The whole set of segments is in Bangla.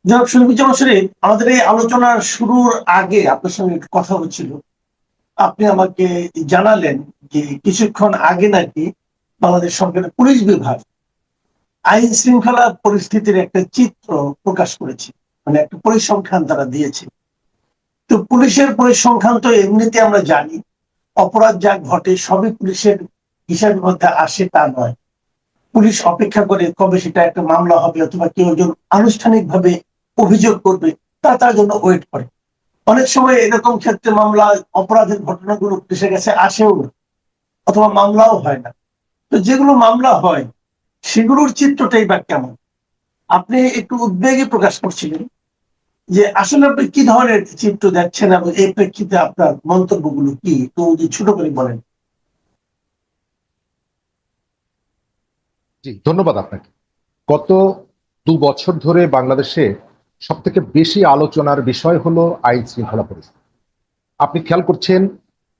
জনাব শরীফুজ্জামান শরীফ, আমাদের এই আলোচনার শুরুর আগে আপনার সঙ্গে একটু কথা হচ্ছিল। আপনি আমাকে জানালেন যে কিছুক্ষণ আগে নাকি বাংলাদেশ সরকারের পুলিশ বিভাগ আইন শৃঙ্খলা পরিস্থিতির একটা চিত্র প্রকাশ করেছে, মানে একটা পরিসংখ্যান তারা দিয়েছে। তো পুলিশের পরিসংখ্যান তো এমনিতে আমরা জানি, অপরাধ যা ঘটে সবই পুলিশের হিসাবের মধ্যে আসে তা নয়। পুলিশ অপেক্ষা করে কবে সেটা একটা মামলা হবে অথবা কেউ একজন আনুষ্ঠানিকভাবে অভিযোগ করবে, তা তার জন্য ওয়েট করে। অনেক সময় এরকম ক্ষেত্রে মামলা, অপরাধের ঘটনাগুলো পুলিশের কাছে আসেও না, অথবা মামলাও হয় না। তো যেগুলো মামলা হয় সেগুলোর চিত্রটাই বা কেমন? আপনি একটু উদ্বেগই প্রকাশ করছিলেন যে আসলে আপনি কি ধরনের চিত্র দেখছেন এবং এই প্রেক্ষিতে আপনার মন্তব্যগুলো কি, একটু যদি ছোট করে বলেন। জি, ধন্যবাদ আপনাকে। গত 2 বছর ধরে বাংলাদেশে সব থেকে বেশি আলোচনার বিষয় হলো আইন শৃঙ্খলা পরিস্থিতি। আপনি খেয়াল করছেন,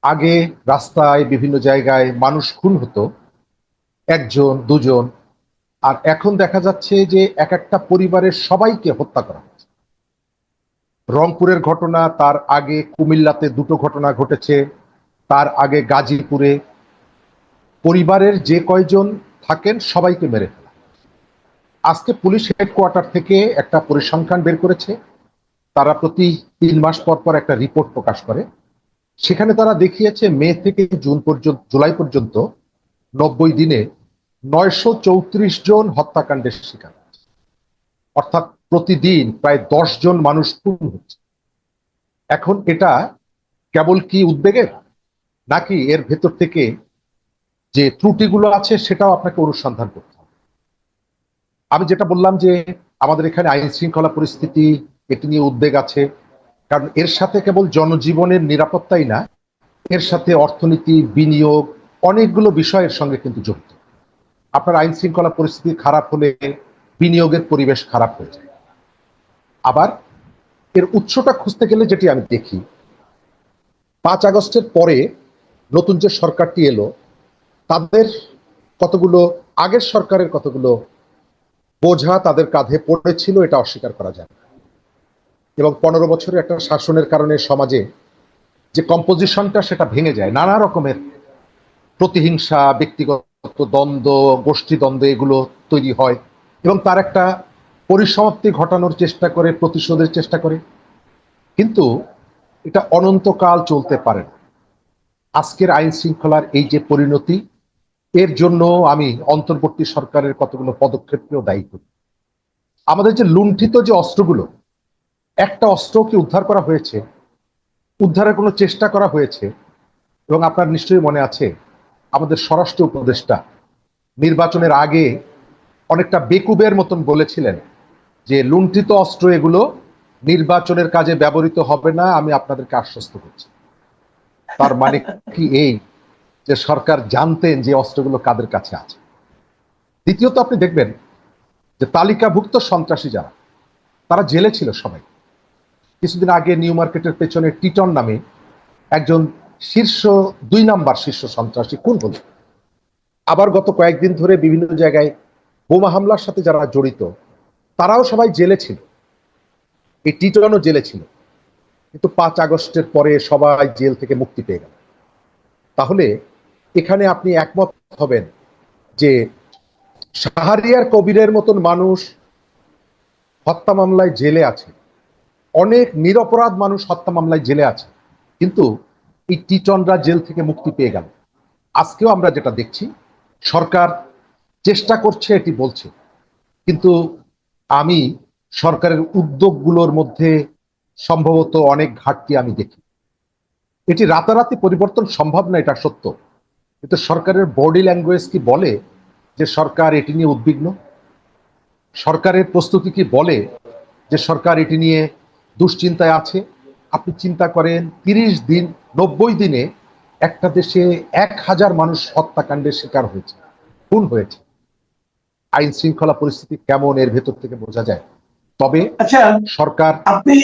আগে রাস্তায় বিভিন্ন জায়গায় মানুষ খুন হতো, একজন দুজন, আর এখন দেখা যাচ্ছে যে এক একটা পরিবারের সবাইকে হত্যা করা হচ্ছে। রংপুরের ঘটনা, তার আগে কুমিল্লাতে 2টো ঘটনা ঘটেছে, তার আগে গাজীপুরে। পরিবারের যে কয়জন থাকেন সবাইকে মেরে ফেলা। আজকে পুলিশ হেডকোয়ার্টার থেকে একটা পরিসংখ্যান বের করেছে। তারা প্রতি 3 মাস পর পর একটা রিপোর্ট প্রকাশ করে। সেখানে তারা দেখিয়েছে মে থেকে জুন পর্যন্ত, জুলাই পর্যন্ত 90 দিনে 934 জন হত্যাকাণ্ডের শিকার হচ্ছে। অর্থাৎ প্রতিদিন প্রায় 10 জন মানুষ খুন হচ্ছে। এখন এটা কেবল কি উদ্বেগের, নাকি এর ভেতর থেকে যে ত্রুটিগুলো আছে সেটাও আপনাকে অনুসন্ধান করতে হবে? আমি যেটা বললাম যে আমাদের এখানে আইন শৃঙ্খলা পরিস্থিতি, এটি নিয়ে উদ্বেগ আছে। কারণ এর সাথে কেবল জনজীবনের নিরাপত্তাই না, এর সাথে অর্থনীতি, বিনিয়োগ, অনেকগুলো বিষয়ের সঙ্গে কিন্তু জড়িত। আপনার আইন শৃঙ্খলা পরিস্থিতি খারাপ হলে বিনিয়োগের পরিবেশ খারাপ হয়ে যায়। আবার এর উৎসটা খুঁজতে গেলে যেটি আমি দেখি, 5 আগস্টের পরে নতুন যে সরকারটি এলো, তাদের কতগুলো, আগের সরকারের কতগুলো বোঝা তাদের কাঁধে পড়েছিল, এটা অস্বীকার করা যায় না। এবং 15 বছরের একটা শাসনের কারণে সমাজে যে কম্পোজিশনটা সেটা ভেঙে যায়, নানা রকমের প্রতিহিংসা, ব্যক্তিগত দ্বন্দ্ব, গোষ্ঠী দ্বন্দ্ব এগুলো তৈরি হয়, এবং তার একটা পরিসমাপ্তি ঘটানোর চেষ্টা করে, প্রতিশোধের চেষ্টা করে। কিন্তু এটা অনন্তকাল চলতে পারে না। আজকের আইন শৃঙ্খলার এই যে পরিণতি, এর জন্য আমি অন্তর্বর্তী সরকারের কতগুলো পদক্ষেপকেও দায়ী করি। আমাদের যে লুণ্ঠিত যে অস্ত্রগুলো, একটা অস্ত্র কি উদ্ধার করা হয়েছে? উদ্ধারের কোনো চেষ্টা করা হয়েছে? এবং আপনার নিশ্চয়ই মনে আছে, আমাদের স্বরাষ্ট্র উপদেষ্টা নির্বাচনের আগে অনেকটা বেকুবের মতন বলেছিলেন যে লুণ্ঠিত অস্ত্র এগুলো নির্বাচনের কাজে ব্যবহৃত হবে না, আমি আপনাদেরকে আশ্বস্ত করছি। তার মানে কি এই যে সরকার জানতেন যে অস্ত্রগুলো কাদের কাছে আছে? দ্বিতীয়ত, আপনি দেখবেন যে তালিকাভুক্ত সন্ত্রাসী যারা, তারা জেলে ছিল সবাই। কিছুদিন আগে নিউ মার্কেটের পেছনে টিটন নামে একজন শীর্ষ 2 নাম্বার শীর্ষ সন্ত্রাসী খুন হল। আবার গত কয়েকদিন ধরে বিভিন্ন জায়গায় বোমা হামলার সাথে যারা জড়িত, তারাও সবাই জেলে ছিল। এই টিটনও জেলে ছিল, কিন্তু 5 আগস্টের পরে সবাই জেল থেকে মুক্তি পেয়ে গেল। তাহলে এখানে আপনি একমত হবেন যে শাহরিয়ার কবিরের মতন মানুষ হত্যা মামলায় জেলে আছে, অনেক নিরপরাধ মানুষ হত্যা মামলায় জেলে আছে, কিন্তু এই টিটনরা জেল থেকে মুক্তি পেয়ে গেল। আজকেও আমরা যেটা দেখছি, সরকার চেষ্টা করছে এটি বলছে, কিন্তু আমি সরকারের উদ্যোগগুলোর মধ্যে সম্ভবত অনেক ঘাটতি আমি দেখি। এটি রাতারাতি পরিবর্তন সম্ভব না, এটা সত্য, কিন্তু সরকারের বডি ল্যাঙ্গুয়েজ কি বলে যে সরকার এটি নিয়ে উদ্বিগ্ন? সরকারের প্রস্তুতি কি বলে যে সরকার এটি নিয়ে দুশ্চিন্তায় আছে? আপনি চিন্তা করেন, 30 দিন, 90 দিনে একটা দেশে 1000 মানুষ হত্যাকাণ্ডের শিকার হয়েছে, খুন হয়েছে। আইন শৃঙ্খলা পরিস্থিতি কেমন এর ভেতর থেকে বোঝা যায়। তবে আচ্ছা, সরকার, আপনি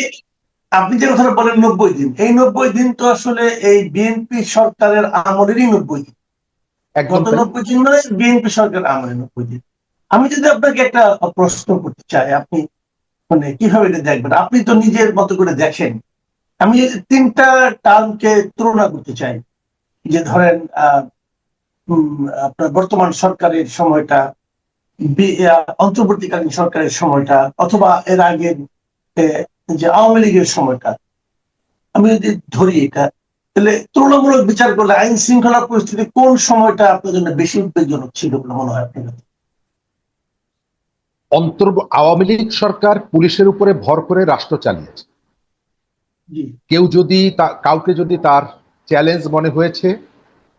আপনি যে কথাটা বলেন 90 দিন, এই 90 দিন তো আসলে এই বিএনপি সরকারের আমলেরই 90 দিন। একদম গত তাই। 90 দিন মানে বিএনপি সরকারের আমলে 90 দিন। আমি যদি আপনাকে একটা প্রশ্ন করতে চাই, আপনি মানে কিভাবে এটা দেখবেন? আপনি তো নিজের মতো করে দেখেন। আমি এই 3টা টার্মকে তুলনা করতে চাই, যে ধরেন আপনার বর্তমান সরকারের সময়টা, অন্তর্বর্তীকালীন সরকারের সময়টা, অথবা এর আগের আহ, যে আওয়ামী লীগের সময়টা। আমি যদি ধরি এটা, তাহলে তুলনামূলক বিচার করলে আইন শৃঙ্খলা পরিস্থিতি কোন সময়টা আপনার জন্য বেশি উদ্বেগজনক ছিল বলে মনে হয় আপনার কাছে? আওয়ামী লীগ সরকার পুলিশের উপরে ভর করে রাষ্ট্র চালিয়েছে। জি। কেউ যদি কাউকে যদি তার চ্যালেঞ্জ মনে হয়েছে,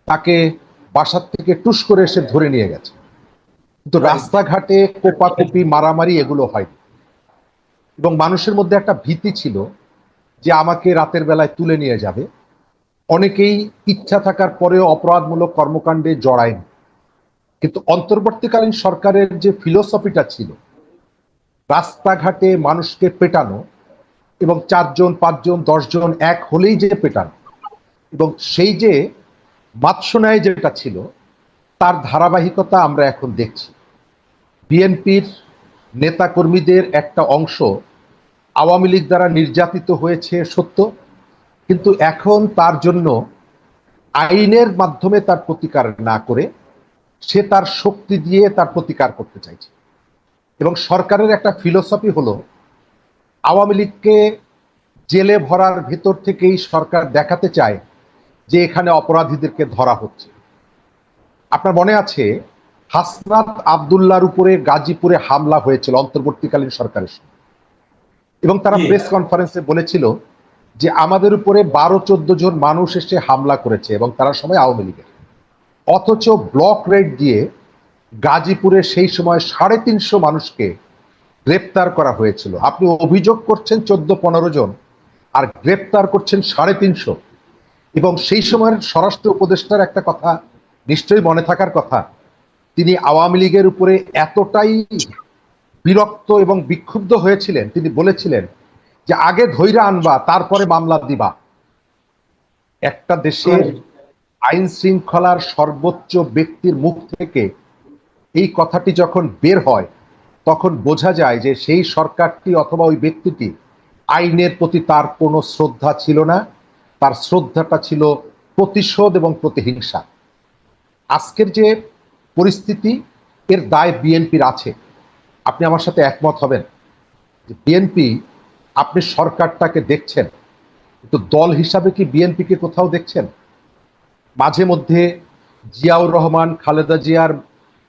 তাকে বাসার থেকে টুস করে এসে ধরে নিয়ে গেছে, কিন্তু রাইট। রাস্তাঘাটে কোপাকুপি মারামারি এগুলো হয়নি। এবং মানুষের মধ্যে একটা ভীতি ছিল যে আমাকে রাতের বেলায় তুলে নিয়ে যাবে। অনেকেই ইচ্ছা থাকার পরেও অপরাধমূলক কর্মকাণ্ডে জড়ায়নি। কিন্তু অন্তর্বর্তীকালীন সরকারের যে ফিলোসফিটা ছিল, রাস্তাঘাটে মানুষকে পেটানো, এবং 4 জন 5 জন 10 জন এক হলেই যে পেটানো, এবং সেই যে মাৎসন্যায় যেটা ছিল, তার ধারাবাহিকতা আমরা এখন দেখছি। বিএনপির নেতাকর্মীদের একটা অংশ আওয়ামী লীগ দ্বারা নির্যাতিত হয়েছে সত্য, কিন্তু এখন তার জন্য আইনের মাধ্যমে তার প্রতিকার না করে সে তার শক্তি দিয়ে তার প্রতিকার করতে চাইছে। এবং সরকারের একটা ফিলোসফি হলো আওয়ামী লীগকে জেলে ভরার ভেতর থেকেই সরকার দেখাতে চায় যে এখানে অপরাধীদেরকে ধরা হচ্ছে। আপনার মনে আছে হাসনাত আবদুল্লাহর উপরে গাজীপুরে হামলা হয়েছিল অন্তর্বর্তীকালীন সরকারের সময়, এবং তারা জি। প্রেস কনফারেন্সে বলেছিল যে আমাদের উপরে 12-14 জন মানুষ এসে হামলা করেছে এবং তারা সবাই আওয়ামী লীগের। অথচ ব্লক রেড দিয়ে গাজীপুরে সেই সময় 350 মানুষকে গ্রেপ্তার করা হয়েছিল। আপনি অভিযোগ করছেন 14-15 জন, আর গ্রেপ্তার করছেন 350। এবং সেই সময়ের স্বরাষ্ট্র উপদেষ্টার একটা কথা নিশ্চয়ই মনে থাকার কথা, তিনি আওয়ামী লীগের উপরে এতটাই বিরক্ত এবং বিক্ষুব্ধ হয়েছিলেন, তিনি বলেছিলেন যে আগে ধৈর্য আনবা তারপরে মামলা দিবা। একটা দেশের আইন শৃঙ্খলার সর্বোচ্চ ব্যক্তির মুখ থেকে এই কথাটি যখন বের হয়, তখন বোঝা যায় যে সেই সরকারটি অথবা ওই ব্যক্তিটি আইনের প্রতি তার কোনো শ্রদ্ধা ছিল না, তার শ্রদ্ধাটা ছিল প্রতিশোধ এবং প্রতিহিংসা। আজকের যে পরিস্থিতি, এর দায় বিএনপির আছে। আপনি আমার সাথে একমত হবেন যে বিএনপি, আপনি সরকারটাকে দেখছেন, কিন্তু দল হিসাবে কি বিএনপিকে কোথাও দেখছেন? মাঝে মধ্যে জিয়াউর রহমান, খালেদা জিয়ার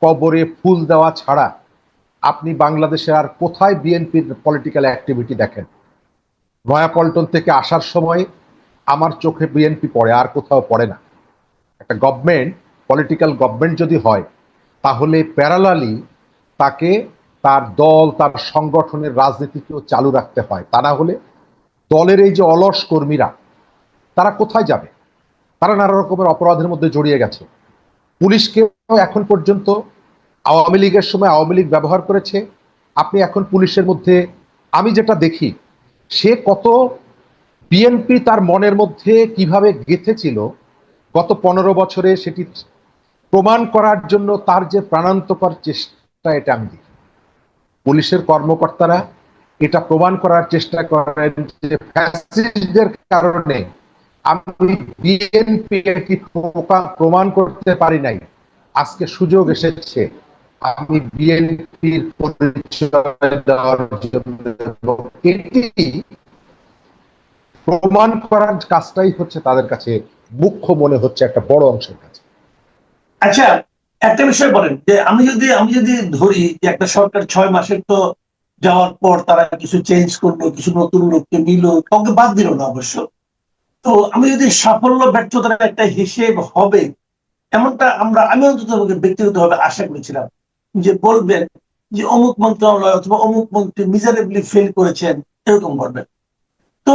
কবরে ফুল দেওয়া ছাড়া আপনি বাংলাদেশে আর কোথায় বিএনপির পলিটিক্যাল অ্যাক্টিভিটি দেখেন? নয়াপল্টন থেকে আসার সময় আমার চোখে বিএনপি পড়ে, আর কোথাও পড়ে না। একটা গভর্নমেন্ট, পলিটিক্যাল গভর্নমেন্ট যদি হয়, তাহলে প্যারালালি তাকে তার দল, তার সংগঠনের রাজনীতিকেও চালু রাখতে হয়। তা না হলে দলের এই যে অলস কর্মীরা, তারা কোথায় যাবে? তারা নানা রকমের অপরাধের মধ্যে জড়িয়ে গেছে। পুলিশকেও এখন পর্যন্ত আওয়ামী লীগের সময় আওয়ামী লীগ ব্যবহার করেছে। আপনি এখন পুলিশের মধ্যে, আমি যেটা দেখি, সে কত বিএনপি তার মনের মধ্যে কিভাবে গেঁথেছিল গত 15 বছরে, সেটি প্রমাণ করার জন্য তার যে প্রাণান্তকর চেষ্টা, এটা আমি দেখি। পুলিশের কর্মকর্তারা এটা প্রমাণ করার চেষ্টা করেন যে ফ্যাসিস্টদের কারণে আমি বিএনপি কি প্রমাণ করতে পারি নাই, আজকে সুযোগ এসেছে আমি বিএনপির পরিচয় দেওয়ার জন্য। এটি প্রমাণ করার কাজটাই হচ্ছে তাদের কাছে মুখ্য মনে হচ্ছে একটা বড় অংশের কাছে। আচ্ছা, একটা বিষয় বলেন, যে আমি যদি ধরি যে একটা সরকার 6 মাসের তো যাওয়ার পর তারা কিছু চেঞ্জ করলো, কিছু নতুন লোককে নিল, কাউকে বাদ দিল না অবশ্য। তো আমি যদি সাফল্য ব্যর্থতার একটা হিসেব হবে, এমনটা আমি অন্তত ব্যক্তিগতভাবে আশা করেছিলাম, যে বলবেন যে অমুক মন্ত্রণালয় অথবা অমুক মন্ত্রী মিজারেবলি ফেল করেছেন, এরকম বলবেন। তো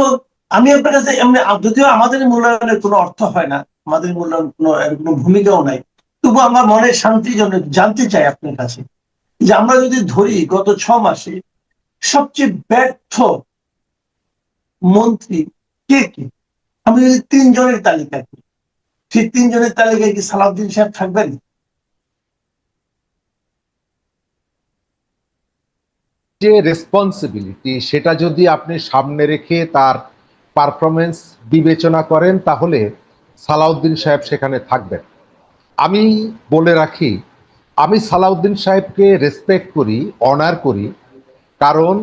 আমি আপনার কাছে এমনি, যদিও আমাদের মূল্যায়নের কোনো অর্থ হয় না, আমাদের মূল্যায়ন কোনো ভূমিকাও নাই, তবু আমার মনের শান্তির জন্য জানতে চাই আপনার কাছে, যে আমরা যদি ধরি গত 6 মাসে সবচেয়ে ব্যর্থ মন্ত্রী কে কে, আমি যদি 3 জনের তালিকা করি, সেই 3 জনের তালিকায় কি সালাউদ্দিন সাহেব থাকবেন? যে রেসপন্সিবিলিটি সেটা যদি আপনি সামনে রেখে তার পারফরমেন্স বিবেচনা করেন তাহলে সালাউদ্দিন সাহেব সেখানে থাকবেন। আমি বলে রাখি, আমি সালাউদ্দিন সাহেবকে রেসপেক্ট করি, অনার করি, কারণ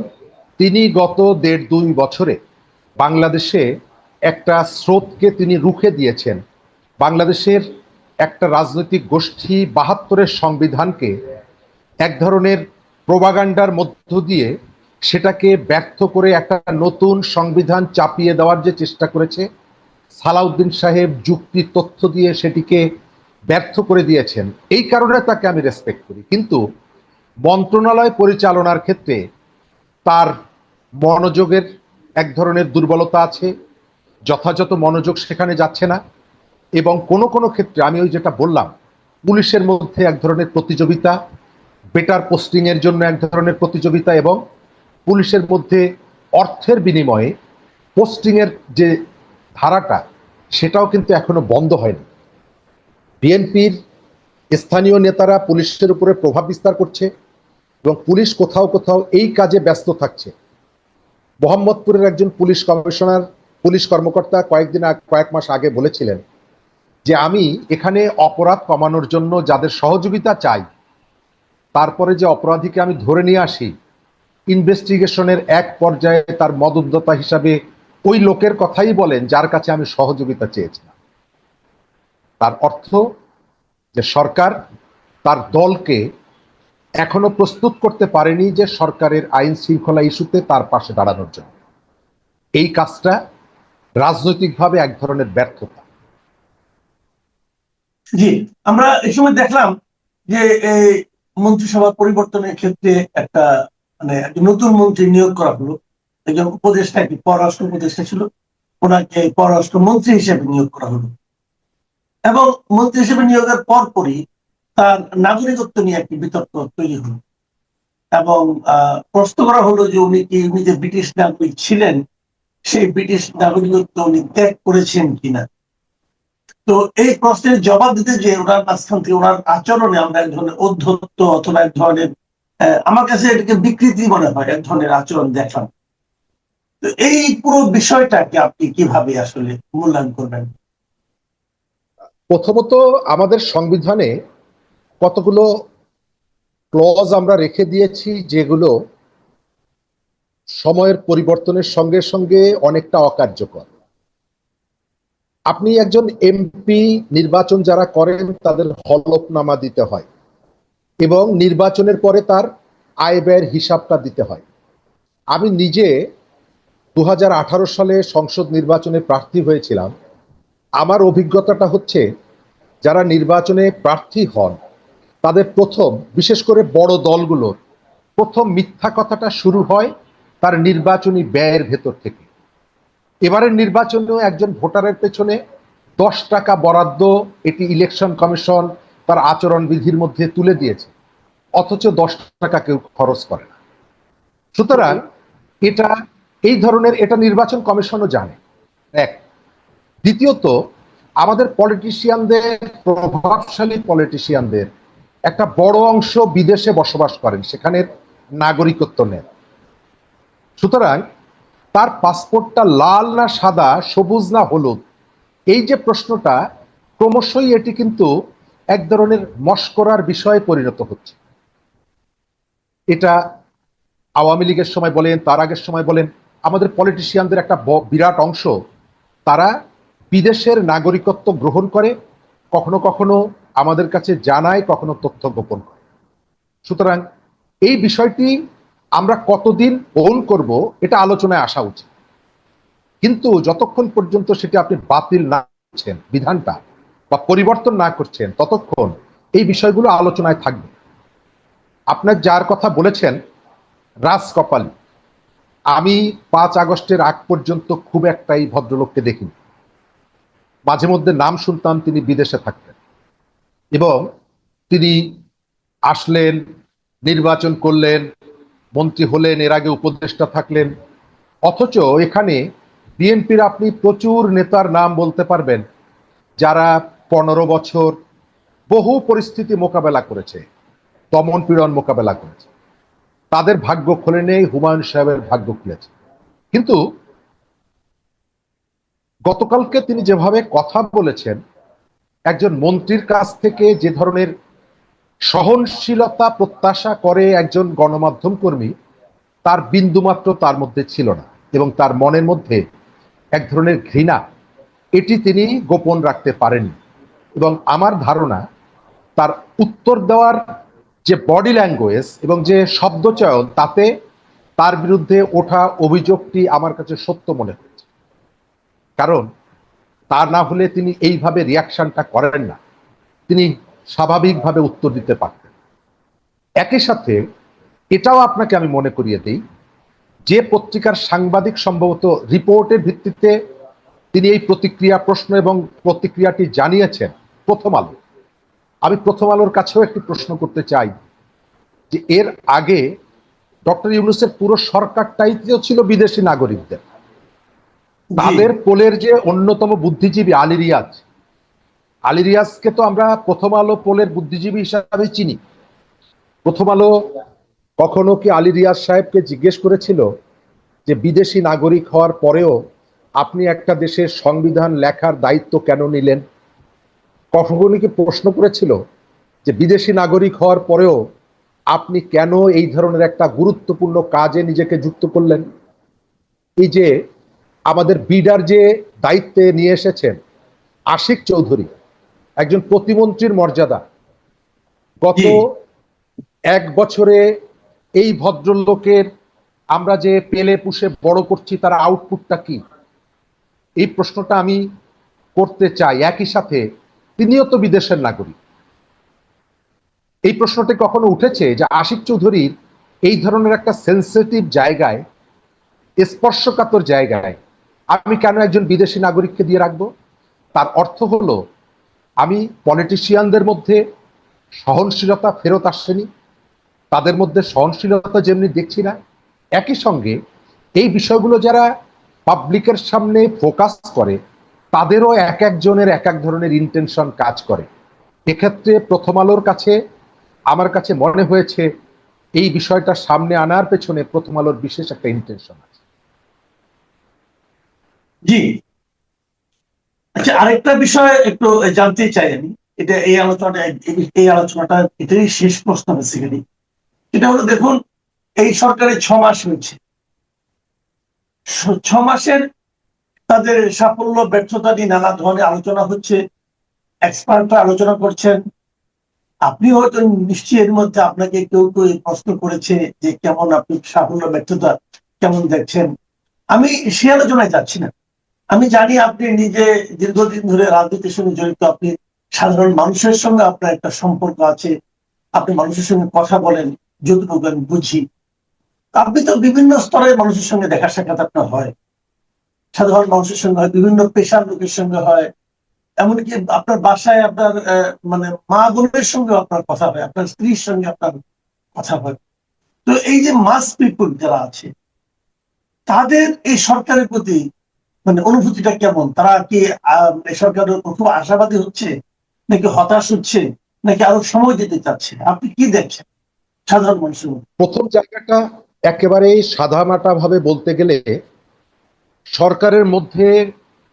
তিনি গত ১.৫-২ বছরে বাংলাদেশে একটা স্রোতকে তিনি রুখে দিয়েছেন। বাংলাদেশের একটা রাজনৈতিক গোষ্ঠী ৭২-এর সংবিধানকে এক ধরনের প্রোপাগান্ডার মধ্য দিয়ে সেটাকে ব্যর্থ করে একটা নতুন সংবিধান চাপিয়ে দেওয়ার যে চেষ্টা করেছে, সালাউদ্দিন সাহেব যুক্তি তথ্য দিয়ে সেটিকে ব্যর্থ করে দিয়েছেন। এই কারণে তাকে আমি রেসপেক্ট করি। কিন্তু মন্ত্রণালয় পরিচালনার ক্ষেত্রে তার মনোযোগের এক ধরনের দুর্বলতা আছে, যথাযথ মনোযোগ সেখানে যাচ্ছে না, এবং কোনো কোনো ক্ষেত্রে আমি ওই যেটা বললাম, পুলিশের মধ্যে এক ধরনের প্রতিযোগিতা, বেটার পোস্টিং এর জন্য এক ধরনের প্রতিযোগিতা, এবং পুলিশের মধ্যে অর্থের বিনিময়ে পোস্টিং এর যে ধারাটা সেটাও কিন্তু এখনো বন্ধ হয়নি। বিএনপির স্থানীয় নেতারা পুলিশের উপরে প্রভাব বিস্তার করছে এবং পুলিশ কোথাও কোথাও এই কাজে ব্যস্ত থাকছে। মোহাম্মদপুরের একজন পুলিশ কমিশনার, পুলিশ কর্মকর্তা কয়েক মাস আগে বলেছিলেন যে আমি এখানে অপরাধ কমানোর জন্য যাদের সহযোগিতা চাই, তারপরে যে অপরাধীকে আমি ধরে নিয়ে আসি, ইনভেস্টিগেশনের এক পর্যায়ে তার মদতদাতা হিসাবে ওই লোকের কথাই বলেন যার কাছে আমি সহযোগিতা চেয়েছিলাম। তার অর্থ যে সরকার তার দলকে এখনো প্রস্তুত করতে পারেনি যে সরকারের আইন শৃঙ্খলা ইস্যুতে তার পাশে দাঁড়ানোর জন্য। এই কাজটা রাজনৈতিকভাবে এক ধরনের ব্যর্থতা। জি, আমরা এই সময় দেখলাম যে এই মন্ত্রিসভা পরিবর্তনের ক্ষেত্রে একটা মানে নতুন মন্ত্রী নিয়োগ করা হলো। একজন উপদেষ্টা, একটি পররাষ্ট্র উপদেষ্টা ছিল, ওনাকে পররাষ্ট্র মন্ত্রী হিসেবে নিয়োগ করা হলো, এবং মন্ত্রী হিসেবে নিয়োগের পরপরই তার নাগরিকত্ব নিয়ে একটি বিতর্ক তৈরি হলো, এবং প্রশ্ন করা হলো যে উনি যে ব্রিটিশ নাগরিক ছিলেন সেই ব্রিটিশ নাগরিকত্ব উনি ত্যাগ করেছেন কিনা। তো এই প্রশ্নের জবাব দিতে যে ওনার মাঝখান থেকে ওনার আচরণে আমরা এক ধরনের ঔদ্ধত্য অথবা এক ধরনের, আমার কাছে এটাকে বিকৃতি মনে হয়, এক ধরনের আচরণ দেখলাম। তো এই পুরো বিষয়টাকে আপনি কিভাবে আসলে মূল্যায়ন করবেন? প্রথমত, আমাদের সংবিধানে কতগুলো ক্লজ আমরা রেখে দিয়েছি যেগুলো সময়ের পরিবর্তনের সঙ্গে সঙ্গে অনেকটা অকার্যকর। আপনি একজন এমপি নির্বাচন যারা করেন তাদের হলফনামা দিতে হয় এবং নির্বাচনের পরে তার আয় ব্যয়ের হিসাবটা দিতে হয়। আমি নিজে ২০১৮ সালে সংসদ নির্বাচনে প্রার্থী হয়েছিলাম। আমার অভিজ্ঞতাটা হচ্ছে, যারা নির্বাচনে প্রার্থী হন তাদের প্রথম, বিশেষ করে বড় দলগুলোর প্রথম মিথ্যা কথাটা শুরু হয় তার নির্বাচনী ব্যয়ের ভেতর থেকে। এবারের নির্বাচনেও একজন ভোটারের পেছনে 10 টাকা বরাদ্দ এটি ইলেকশন কমিশন তার আচরণবিধির মধ্যে তুলে দিয়েছে, অথচ 10 টাকা কেউ খরচ করে না। সুতরাং এটা এই ধরনের, এটা নির্বাচন কমিশনও জানে, এক। দ্বিতীয়ত, আমাদের পলিটিশিয়ানদের, প্রভাবশালী পলিটিশিয়ানদের একটা বড় অংশ বিদেশে বসবাস করেন, সেখানের নাগরিকত্ব নেন। সুতরাং তার পাসপোর্টটা লাল না সাদা, সবুজ না হলুদ, এই যে প্রশ্নটা, ক্রমশই এটি কিন্তু এক ধরনের মশকরার বিষয়ে পরিণত হচ্ছে। এটা আওয়ামী লীগের সময় বলেন, তার আগের সময় বলেন, আমাদের পলিটিশিয়ানদের একটা বিরাট অংশ তারা বিদেশের নাগরিকত্ব গ্রহণ করে, কখনো কখনো আমাদের কাছে জানায়, কখনো তথ্য গোপন করে। সুতরাং এই বিষয়টি আমরা কতদিন ওন করব এটা আলোচনায় আসা উচিত, কিন্তু যতক্ষণ পর্যন্ত সেটা আপনি বাতিল না করছেন বিধানটা বা পরিবর্তন না করছেন, ততক্ষণ এই বিষয়গুলো আলোচনায় থাকবে। আপনার যার কথা বলেছেন রাজ কপালি, আমি 5 আগস্টের আগ পর্যন্ত খুব একটা এই ভদ্রলোককে দেখিনি। মাঝে মধ্যে নাম শুনতাম, তিনি বিদেশে থাকতেন এবং তিনি আসলেন, নির্বাচন করলেন, মন্ত্রী হলেন, এর আগে উপদেষ্টা থাকলেন। অথচ এখানে বিএনপির আপনি প্রচুর নেতার নাম বলতে পারবেন যারা 15 বছর বহু পরিস্থিতি মোকাবেলা করেছে, দমন পীড়ন মোকাবেলা করেছে। তাদের ভাগ্য খোলে নেই, হুমায়ুন সাহেবের ভাগ্য খুলেছে। কিন্তু গতকালকে তিনি যেভাবে কথা বলেছেন, একজন মন্ত্রীর কাছ থেকে যে ধরনের সহনশীলতা প্রত্যাশা করে একজন গণমাধ্যম কর্মী, তার বিন্দুমাত্র তার মধ্যে ছিল না, এবং তার মনের মধ্যে এক ধরনের ঘৃণা, এটি তিনি গোপন রাখতে পারেননি। এবং আমার ধারণা তার উত্তর দেওয়ার যে বডি ল্যাঙ্গুয়েজ এবং যে শব্দচয়ন, তাতে তার বিরুদ্ধে ওঠা অভিযোগটি আমার কাছে সত্য মনে হচ্ছে। কারণ তা না হলে তিনি এইভাবে রিয়াকশনটা করেন না, তিনি স্বাভাবিকভাবে উত্তর দিতে পারতেন। একই সাথে এটাও আপনাকে আমি মনে করিয়ে দিই, যে পত্রিকার সাংবাদিক সম্ভবত রিপোর্টের ভিত্তিতে তিনি এই প্রতিক্রিয়া প্রশ্ন এবং প্রতিক্রিয়াটি জানিয়েছেন, প্রথম আলো। আমি প্রথম আলোর কাছেও একটি প্রশ্ন করতে চাই যে এর আগে ডক্টর ইউনূসের পুরো সরকারটাই ছিল বিদেশি নাগরিকদের। তাদের পোলের যে অন্যতম বুদ্ধিজীবী আলী রিয়াজকে তো আমরা প্রথম আলো পোলের বুদ্ধিজীবী হিসাবে চিনি। প্রথম আলো কখনো কি আলী রিয়াজ সাহেবকে জিজ্ঞেস করেছিল যে বিদেশি নাগরিক হওয়ার পরেও আপনি একটা দেশের সংবিধান লেখার দায়িত্ব কেন নিলেন? কখনো কি প্রশ্ন করেছিল যে বিদেশি নাগরিক হওয়ার পরেও আপনি কেন এই ধরনের একটা গুরুত্বপূর্ণ কাজে নিজেকে যুক্ত করলেন? এই যে আমাদের বিডার যে দায়িত্বে নিয়ে এসেছেন আশিক চৌধুরী, একজন প্রতিমন্ত্রীর মর্যাদা, গত এক বছরে এই ভদ্রলোকের আমরা যে পেলে পুষে বড় করছি, তার আউটপুটটা কি? এই প্রশ্নটা আমি করতে চাই। একই সাথে তিনিও তো বিদেশের নাগরিক। এই প্রশ্নটি কখনো উঠেছে যে আশিক চৌধুরীর এই ধরনের একটা সেন্সিটিভ জায়গায়, স্পর্শকাতর জায়গায় আমি কেন একজন বিদেশি নাগরিককে দিয়ে রাখবো? তার অর্থ হলো আমি পলিটিশিয়ানদের মধ্যে সহনশীলতা ফেরত আসেনি, তাদের মধ্যে সহনশীলতা যেমনি দেখছি না। একই সঙ্গে এই বিষয়গুলো যারা পাবলিকের সামনে ফোকাস করে, তাদেরও এক একজনের এক এক ধরনের ইন্টেনশন কাজ করে। এক্ষেত্রে প্রথম আলোর কাছে আমার কাছে মনে হয়েছে এই বিষয়টা সামনে আনার পেছনে প্রথম আলোর বিশেষ একটা ইন্টেনশন আছে। জি, আচ্ছা, আরেকটা বিষয় একটু জানতে চাই আমি। এটা এই আলোচনাটা এটাই শেষ প্রশ্ন বেসিক্যালি। এটা হলো, দেখুন, এই সরকারের 6 মাস হয়েছে। 6 মাসের তাদের সাফল্য ব্যর্থতা নিয়ে নানা ধরনের আলোচনা হচ্ছে, এক্সপার্টরা আলোচনা করছেন। আপনি হয়তো নিশ্চয়ই এর মধ্যে আপনাকে কেউ কেউ প্রশ্ন করেছে যে কেমন আপনি সাফল্য ব্যর্থতা কেমন দেখছেন। আমি সে আলোচনায় যাচ্ছি না। আমি জানি আপনি নিজে দীর্ঘদিন ধরে রাজনীতির সঙ্গে জড়িত, আপনি সাধারণ মানুষের সঙ্গে আপনার একটা সম্পর্ক আছে, আপনি মানুষের সঙ্গে কথা বলেন, যতটুকু আমি বুঝি। আপনি তো বিভিন্ন স্তরের মানুষের সঙ্গে দেখা সাক্ষাৎ আপনার হয়, সাধারণ মানুষের সঙ্গে হয়, বিভিন্ন পেশার লোকের সঙ্গে হয়, এমনকি আপনার বাসায় আপনার মানে মা বোনের সঙ্গে আপনার কথা হয়, আপনার স্ত্রীর সঙ্গে আপনার কথা হয়। তো এই যে মাস পিপুল যারা আছে, তাদের এই সরকারের প্রতি মানে অনুভূতিটা কেমন? তারা কি এই সরকারের খুব আশাবাদী হচ্ছে, নাকি হতাশ হচ্ছে, নাকি আরো সময় দিতে চাচ্ছে? আপনি কি দেখছেন সাধারণ মানুষের মধ্যে? প্রথম জায়গাটা একেবারে সাদামাটা ভাবে বলতে গেলে, সরকারের মধ্যে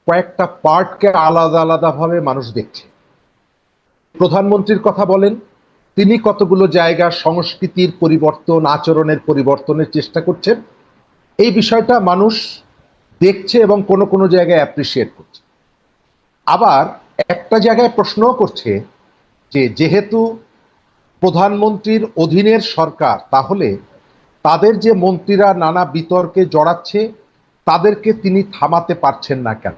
কয়েকটা পার্টকে আলাদা আলাদা ভাবে মানুষ দেখছে। প্রধানমন্ত্রীর কথা বলেন, তিনি কতগুলো জায়গা সংস্কৃতির পরিবর্তন, আচরণের পরিবর্তনের চেষ্টা করছেন, এই বিষয়টা মানুষ দেখছে এবং কোনো কোনো জায়গায় অ্যাপ্রিসিয়েট করছে। আবার একটা জায়গায় প্রশ্নও করছে যে যেহেতু প্রধানমন্ত্রীর অধীনের সরকার, তাহলে তাদের যে মন্ত্রীরা নানা বিতর্কে জড়াচ্ছে, তাদেরকে তিনি থামাতে পারছেন না কেন,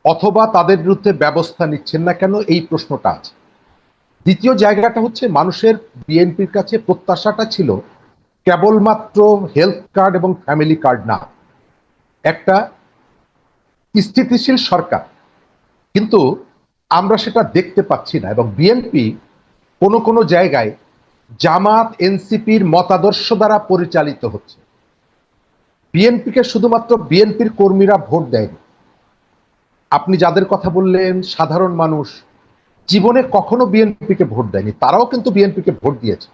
অথবা তাদের বিরুদ্ধে ব্যবস্থা নিচ্ছেন না কেন, এই প্রশ্নটা আছে। দ্বিতীয় জায়গাটা হচ্ছে, মানুষের বিএনপির কাছে প্রত্যাশাটা ছিল কেবলমাত্র হেলথ কার্ড এবং ফ্যামিলি কার্ড না, একটা স্থিতিশীল সরকার। কিন্তু আমরা সেটা দেখতে পাচ্ছি না, এবং বিএনপি কোনো কোনো জায়গায় জামাত এনসিপির মতাদর্শ দ্বারা পরিচালিত হচ্ছে। বিএনপিকে শুধুমাত্র বিএনপির কর্মীরা ভোট দেয়নি। আপনি যাদের কথা বললেন সাধারণ মানুষ জীবনে কখনো বিএনপিকে ভোট দেয়নি, তারাও কিন্তু বিএনপিকে ভোট দিয়েছে।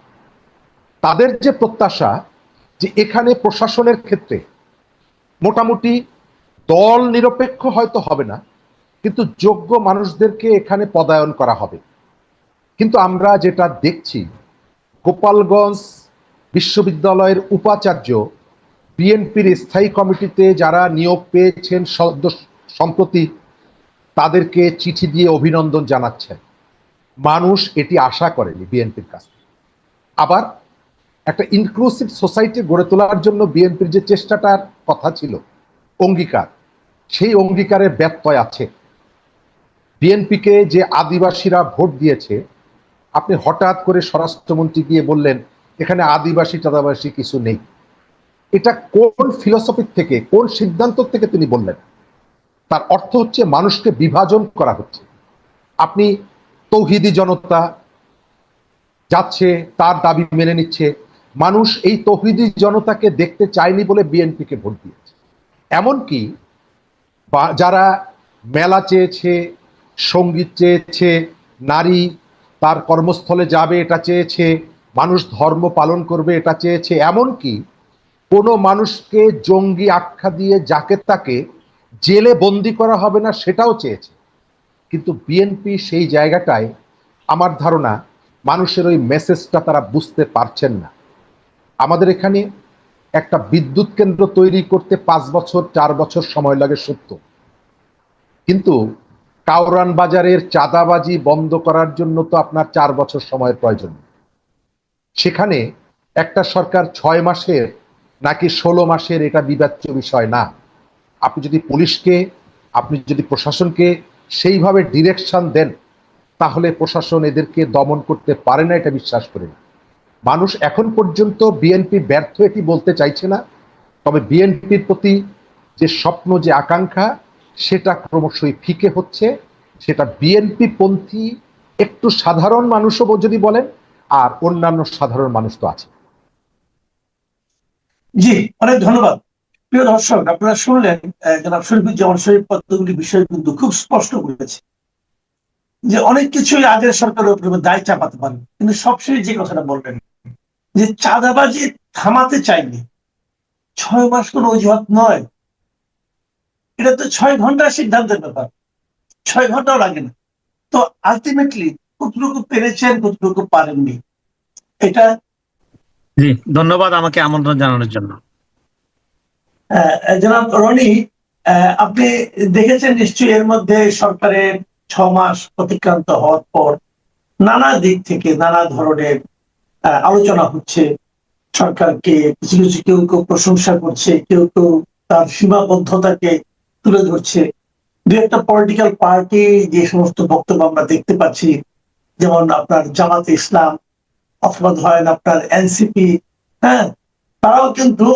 তাদের যে প্রত্যাশা যে এখানে প্রশাসনের ক্ষেত্রে মোটামুটি দল নিরপেক্ষ হয়তো হবে না, কিন্তু যোগ্য মানুষদেরকে এখানে পদায়ন করা হবে। কিন্তু আমরা যেটা দেখছি, গোপালগঞ্জ বিশ্ববিদ্যালয়ের উপাচার্য বিএনপির স্থায়ী কমিটিতে যারা নিয়োগ পেয়েছেন সম্প্রতি তাদেরকে চিঠি দিয়ে অভিনন্দন জানাচ্ছেন। মানুষ এটি আশা করেনি বিএনপির কাছে। আবার একটা ইনক্লুসিভ সোসাইটি গড়ে তোলার জন্য বিএনপির যে চেষ্টাটার কথা ছিল, অঙ্গীকার, সেই অঙ্গীকারের ব্যত্যয় আছে। বিএনপিকে যে আদিবাসীরা ভোট দিয়েছে, আপনি হঠাৎ করে স্বরাষ্ট্রমন্ত্রী গিয়ে বললেন এখানে আদিবাসী টাদিবাসী কিছু নেই। এটা কোন ফিলসফি থেকে, কোন সিদ্ধান্ত থেকে তিনি বললেন? তার অর্থ হচ্ছে মানুষকে বিভাজন করা হচ্ছে। আপনি তৌহিদি জনতা যাচ্ছে, তার দাবি মেনে নিচ্ছে, মানুষ এই তৌহিদি জনতাকে দেখতে চায়নি বলে বিএনপিকে ভোট দিয়েছে। এমনকি যারা মেলা চেয়েছে, সঙ্গীত চেয়েছে, নারী তার কর্মস্থলে যাবে এটা চেয়েছে, মানুষ ধর্ম পালন করবে এটা চেয়েছে, এমনকি কোনো মানুষকে জঙ্গি আখ্যা দিয়ে যাকে তাকে জেলে বন্দি করা হবে না সেটাও চেয়েছে। কিন্তু বিএনপি সেই জায়গাটায় আমার ধারণা মানুষের ওই মেসেজটা তারা বুঝতে পারছেন না। আমাদের এখানে একটা বিদ্যুৎ কেন্দ্র তৈরি করতে 5 বছর 4 বছর সময় লাগে সত্য, কিন্তু কাউরান বাজারের চাঁদাবাজি বন্ধ করার জন্য তো আপনার 4 বছর সময়ের প্রয়োজন। সেখানে একটা সরকার 6 মাসের নাকি 16 মাসের এটা বিবেচ্য বিষয় না। আপনি যদি পুলিশকে, আপনি যদি প্রশাসনকে সেইভাবে ডিরেকশন দেন, তাহলে প্রশাসন এদেরকে দমন করতে পারে না, এটা বিশ্বাস করি না। মানুষ এখন পর্যন্ত বিএনপি ব্যর্থ এটি বলতে চাইছে না, তবে বিএনপির প্রতি যে স্বপ্ন, যে আকাঙ্ক্ষা, সেটা ক্রমশই ফিকে হচ্ছে। সেটা বিএনপি পন্থী একটু সাধারণ মানুষও যদি বলেন, আর অন্যান্য সাধারণ মানুষ তো আছে। জি, অনেক ধন্যবাদ। প্রিয় দর্শক, আপনারা শুনলেন জনাব শরীফুজ্জামান শরীফ কতগুলি বিষয় কিন্তু খুব স্পষ্ট করেছে যে অনেক কিছুই আগের সরকারের উপরে দায় চাপাতে পারে, কিন্তু সবশেষে যে কথাটা বললেন যে চাঁদাবাজি থামাতে চাইনি, 6 মাস কোনো অজুহাত নয়। এটা তো 6 ঘন্টার সিদ্ধান্তের ব্যাপার, 6 ঘন্টাও লাগে না। তো আলটিমেটলি কতটুকু পেরেছেন, কতটুকু পারেননি, এটা। জি, ধন্যবাদ আমাকে আমন্ত্রণ জানানোর জন্য। জনাব রনি, আপনি দেখেছেন নিশ্চয়ই এর মধ্যে সরকারের 6 মাস অতিক্রান্ত হওয়ার পর নানা দিক থেকে নানা ধরনের আলোচনা হচ্ছে। সরকারকে কিছু কিছু কেউ কেউ প্রশংসা করছে, কেউ কেউ তার সীমাবদ্ধতাকে তুলে ধরছে। দু একটা পলিটিক্যাল পার্টি যে সমস্ত বক্তব্য আমরা দেখতে পাচ্ছি, যেমন আপনার জামাতে ইসলাম অথবা ধরেন আপনার এনসিপি, হ্যাঁ, তারাও কিন্তু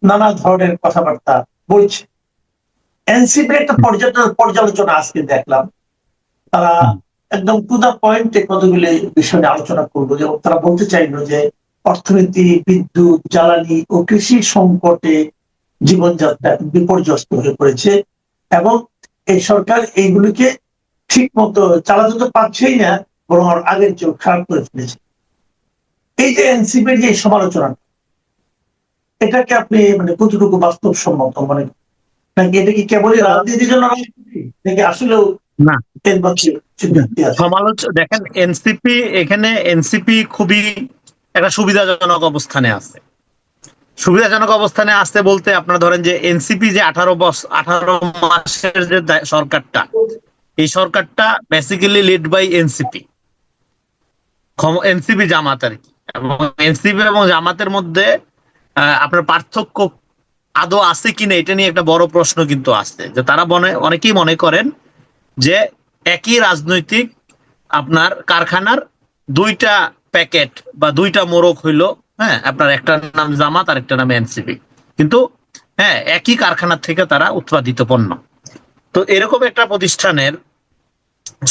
নানা ধরনের কথাবার্তা বলছে। এনসিপির একটা পর্যালোচনা আজকে দেখলাম, তারা একদম টু দা পয়েন্টে কতগুলি বিষয় নিয়ে আলোচনা করবো। যেমন তারা বলতে চাইলো যে অর্থনীতি, বিদ্যুৎ, জ্বালানি ও কৃষি সংকটে জীবনযাত্রা বিপর্যস্ত হয়ে পড়েছে এবং এই সরকার এইগুলিকে ঠিক মতো চালাতে তো পারছেই না, বরং আগের চেয়ে খারাপ করে ফেলেছে। এই যে এনসিপির যে সমালোচনা, এটাকে আপনি মানে কতটুকু বাস্তবসম্মত মনে করেন? নাকি এটা কি কেবলই রাজনীতির জন্য নাকি আসলেও না, এর মধ্যে সমালোচনা দেখেন, এনসিপি খুবই একটা সুবিধাজনক অবস্থানে আছে। সুবিধাজনক অবস্থানে আসতে বলতে আপনারা ধরেন যে এনসিপি যে 18 মাসের যে সরকারটা, এই সরকারটা বেসিক্যালি লিড বাই এনসিপি জামাত আর কি। এবং এনসিপি এবং জামাতের মধ্যে আপনার পার্থক্য আদৌ আছে কিনা এটা নিয়ে একটা বড় প্রশ্ন কিন্তু আছে। যে তারা অনেকেই মনে করেন যে একই রাজনৈতিক আপনার কারখানার 2টা প্যাকেট বা 2টা মোড়ক হইলো, হ্যাঁ, আপনার একটা নাম জামাত আর একটা নাম এনসিপি, কিন্তু হ্যাঁ একই কারখানা থেকে তারা উৎপাদিত পণ্য। তো এরকম একটা প্রতিষ্ঠানের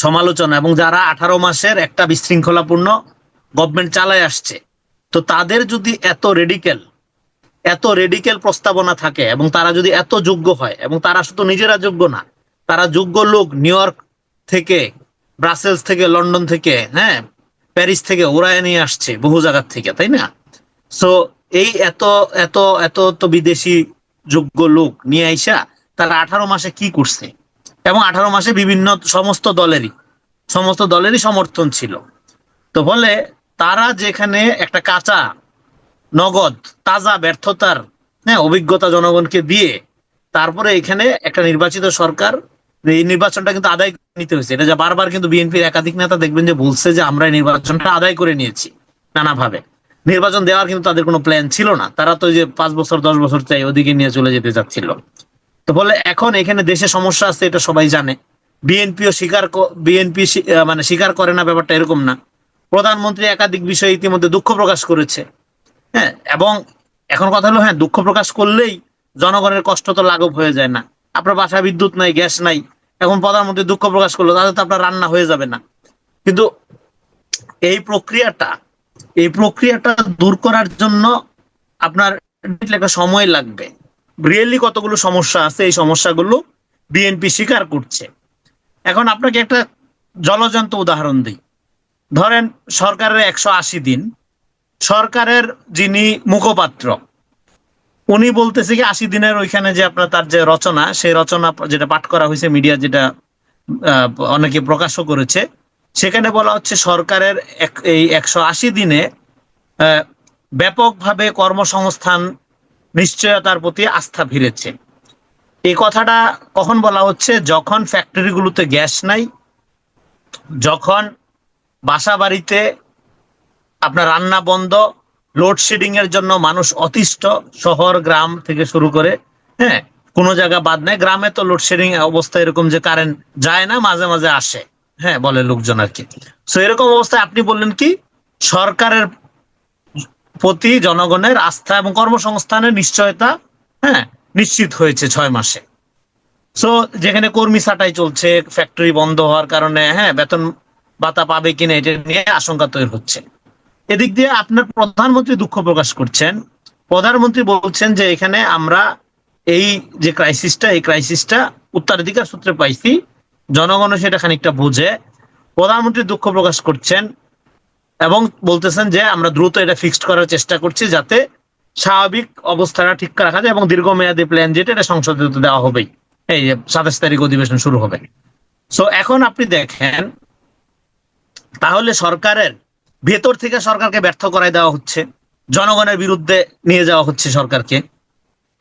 সমালোচনা, এবং যারা 18 মাসের একটা বিশৃঙ্খলাপূর্ণ গভর্নমেন্ট চালায় আসছে, তো তাদের যদি এত রেডিক্যাল প্রস্তাবনা থাকে এবং তারা যদি এত যোগ্য হয়, এবং তারা শুধু নিজেরা যোগ্য না, তারা যোগ্য লোক নিউ ইয়র্ক থেকে, ব্রাসেলস থেকে, লন্ডন থেকে, হ্যাঁ, প্যারিস থেকে ওরাই নিয়ে আসছে বহু জায়গার থেকে, তাই না? সো এই এত এত এত তো বিদেশি যোগ্য লোক নিয়ে আইসা তারা 18 মাসে কি করছে, এবং 18 মাসে বিভিন্ন সমস্ত দলেরই সমর্থন ছিল। তো বলে তারা যেখানে একটা কাঁচা নগদ তাজা ব্যর্থতার অভিজ্ঞতা জনগণকে দিয়ে তারপরে এখানে একটা নির্বাচিত সরকার, এই নির্বাচনটা কিন্তু আদায় করে নিতে হয়েছে। এটা যা বারবার কিন্তু বিএনপির একাধিক নেতা দেখবেন যে বলছে যে আমরা এই নির্বাচনটা আদায় করে নিয়েছি নানাভাবে। নির্বাচন দেওয়ার কিন্তু তাদের কোনো প্ল্যান ছিল না, তারা তো যে 5 বছর 10 বছর চাই ওদিকে নিয়ে চলে যেতে চাচ্ছিল। তো বলে এখন এখানে দেশে সমস্যা আছে, এটা সবাই জানে। বিএনপি মানে স্বীকার করে না ব্যাপারটা এরকম না। প্রধানমন্ত্রী একাধিক বিষয়ে ইতিমধ্যে দুঃখ প্রকাশ করেছে। হ্যাঁ, এবং এখন কথা হলো, হ্যাঁ দুঃখ প্রকাশ করলেই জনগণের কষ্ট তো লাঘব হয়ে যায় না। আপনার বাসায় বিদ্যুৎ নাই, গ্যাস নাই, এখন প্রধানমন্ত্রী দুঃখ প্রকাশ করলো, তাহলে তো আপনার রান্না হয়ে যাবে না। কিন্তু এই প্রক্রিয়াটা দূর করার জন্য আপনার একটা সময় লাগবে। রিয়েলি কতগুলো সমস্যা আছে, এই সমস্যাগুলো বিএনপি স্বীকার করছে। এখন আপনাকে একটা জলজন্ত উদাহরণ দিই। ধরেন সরকারের 180 দিন, সরকারের যিনি মুখপাত্র উনি বলতেছে কি 80 দিনের ওইখানে যে আপনার তার যে রচনা, সেই রচনা যেটা পাঠ করা হয়েছে, মিডিয়া যেটা অনেকে প্রকাশও করেছে, সেখানে বলা হচ্ছে সরকারের এই 180 দিনে ব্যাপকভাবে কর্মসংস্থান নিশ্চয়তার প্রতি আস্থা ফিরেছে। এই কথাটা কখন বলা হচ্ছে? যখন ফ্যাক্টরিগুলোতে গ্যাস নাই, যখন বাসা বাড়িতে আপনার রান্না বন্ধ, লোডশেডিং এর জন্য মানুষ অতিষ্ঠ, শহর গ্রাম থেকে শুরু করে, হ্যাঁ কোনো জায়গা বাদ নাই। গ্রামে তো লোডশেডিং অবস্থা এরকম যে কারেন্ট যায় না, মাঝে মাঝে আসে, হ্যাঁ বলে লোকজন আর কি। তো এরকম অবস্থায় আপনি বললেন কি সরকারের প্রতি জনগণের আস্থা এবং কর্মসংস্থানের নিশ্চয়তা হ্যাঁ নিশ্চিত হয়েছে 6 মাসে। সো যেখানে কর্মী ছাঁটাই চলছে, ফ্যাক্টরি বন্ধ হওয়ার কারণে হ্যাঁ বেতন ভাতা পাবে কিনা এটা নিয়ে আশঙ্কা তৈরি হচ্ছে। এদিক দিয়ে আপনার প্রধানমন্ত্রী দুঃখ প্রকাশ করছেন। প্রধানমন্ত্রী বলছেন যে এখানে আমরা এই যে ক্রাইসিসটা উত্তরাধিকার সূত্রে পাইছি, জনগণও সেটা খানিকটা বোঝে। প্রধানমন্ত্রী দুঃখ প্রকাশ করছেন এবং বলতেছেন যে আমরা দ্রুত এটা ফিক্সড করার চেষ্টা করছি যাতে স্বাভাবিক অবস্থাটা ঠিক রাখা যায়, এবং দীর্ঘমেয়াদী প্ল্যান যেটা এটা সংসদে তো দেওয়া হবেই, এই 27 তারিখ অধিবেশন শুরু হবে। সো এখন আপনি দেখেন তাহলে সরকারের ভেতর থেকে সরকারকে ব্যর্থ করাই দেওয়া হচ্ছে, জনগণের বিরুদ্ধে নিয়ে যাওয়া হচ্ছে সরকারকে।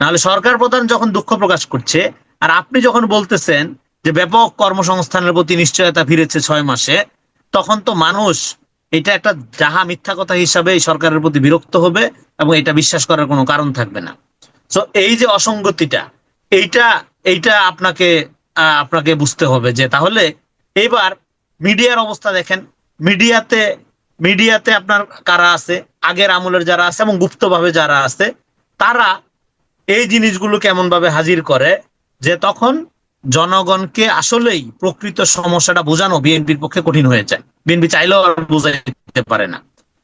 নাহলে সরকার প্রধান যখন দুঃখ প্রকাশ করছে আর আপনি যখন বলতেছেন যে ব্যাপক কর্মসংস্থানের প্রতি নিশ্চয়তা ফিরেছে 6 মাসে, তখন তো মানুষ এটা একটা যাহা মিথ্যা কথা হিসাবে এই সরকারের প্রতি বিরক্ত হবে এবং এটা বিশ্বাস করার কোনো কারণ থাকবে না। সো এই যে অসঙ্গতিটা, এইটা আপনাকে বুঝতে হবে যে তাহলে এবার মিডিয়ার অবস্থা দেখেন। মিডিয়াতে আপনার কারা আছে, আগের আমলের যারা আছে এবং গুপ্তভাবে যারা আছে, তারা এই জিনিসগুলো কেমন ভাবে হাজির করে যে তখন জনগণকে আসলেই প্রকৃত সমস্যাটা বোঝানো বিএনপির পক্ষে কঠিন হয়ে যায়। বিএনপি চাইলেও আর বোঝাইতে পারে না,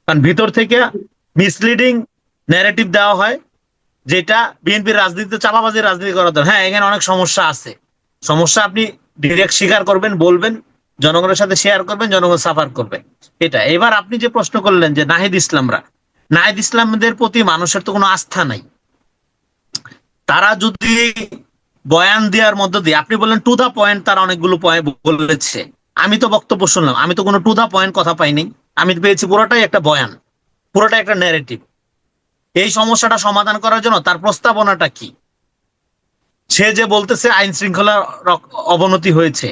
কারণ ভিতর থেকে মিসলিডিং ন্যারেটিভ দেওয়া হয়, যেটা বিএনপির রাজনীতিতে চাপাবাজির রাজনীতি করার দরকার। হ্যাঁ এখানে অনেক সমস্যা আছে, সমস্যা আপনি ডিরেক্ট স্বীকার করবেন, বলবেন, জনগণের সাথে শেয়ার করবেন, জনগণ সাফার করবে। এটা এবার আপনি যে প্রশ্ন করলেন যে নাহিদ ইসলামদের প্রতি মানুষের তো কোনো আস্থা নাই। তারা যদি বয়ান দেওয়ার মধ্য দিয়ে, আপনি বললেন টু দা পয়েন্ট, তারা অনেকগুলো পয়েন্ট বলেছে। আমি তো বক্তব্য শুনলাম, আমি তো কোনো টু দা পয়েন্ট কথা পাইনি। আমি পেয়েছি পুরোটাই একটা বয়ান, পুরোটা একটা ন্যারেটিভ। এই সমস্যাটা সমাধান করার জন্য তার প্রস্তাবনাটা কি? সে যে বলতেছে আইন শৃঙ্খলার অবনতি হয়েছে।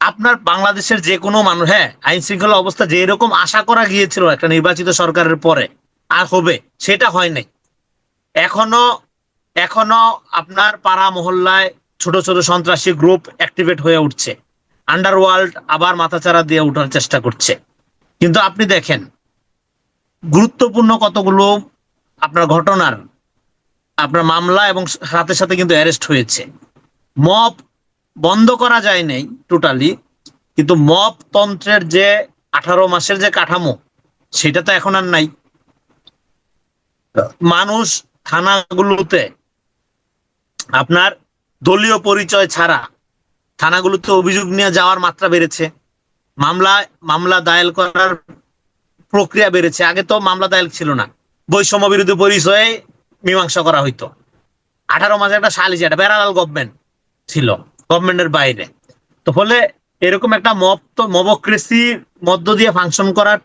আপনার বাংলাদেশের যে কোনো মানুষ, হ্যাঁ আইন শৃঙ্খলা অবস্থা যে এরকম আশা করা গিয়েছিল একটা নির্বাচিত সরকারের পরে আর হবে, সেটা হয় নাই। এখনো আপনার পাড়া মহল্লায় ছোট ছোট সন্ত্রাসী গ্রুপ অ্যাক্টিভেট হয়ে উঠছে, আন্ডারওয়ার্ল্ড আবার মাথাচাড়া দিয়ে উঠার চেষ্টা করছে। কিন্তু আপনি দেখেন গুরুত্বপূর্ণ কতগুলো আপনার ঘটনার আপনার মামলা এবং সাথে সাথে কিন্তু অ্যারেস্ট হয়েছে। মব বন্ধ করা যায় নাই টোটালি, কিন্তু মব তন্ত্রের যে 18 মাসের যে কাঠামো, সেটা তো এখন আর নাই। মানুষ থানাগুলোতে আপনার দলীয় পরিচয় ছাড়া থানাগুলোতে অভিযোগ নিয়ে যাওয়ার মাত্রা বেড়েছে, মামলা দায়ের করার প্রক্রিয়া বেড়েছে। আগে তো মামলা দায়ের ছিল না, বৈষম্য বিরোধী পরিচয়ে মীমাংসা করা হইতো। 18 মাসে একটা সালিসি, একটা প্যারালাল গভর্নমেন্ট ছিল, গভর্নমেন্টের বাইরে। তো ফলে এরকম একটা মবক্রেসির মধ্য দিয়ে ফাংশন করার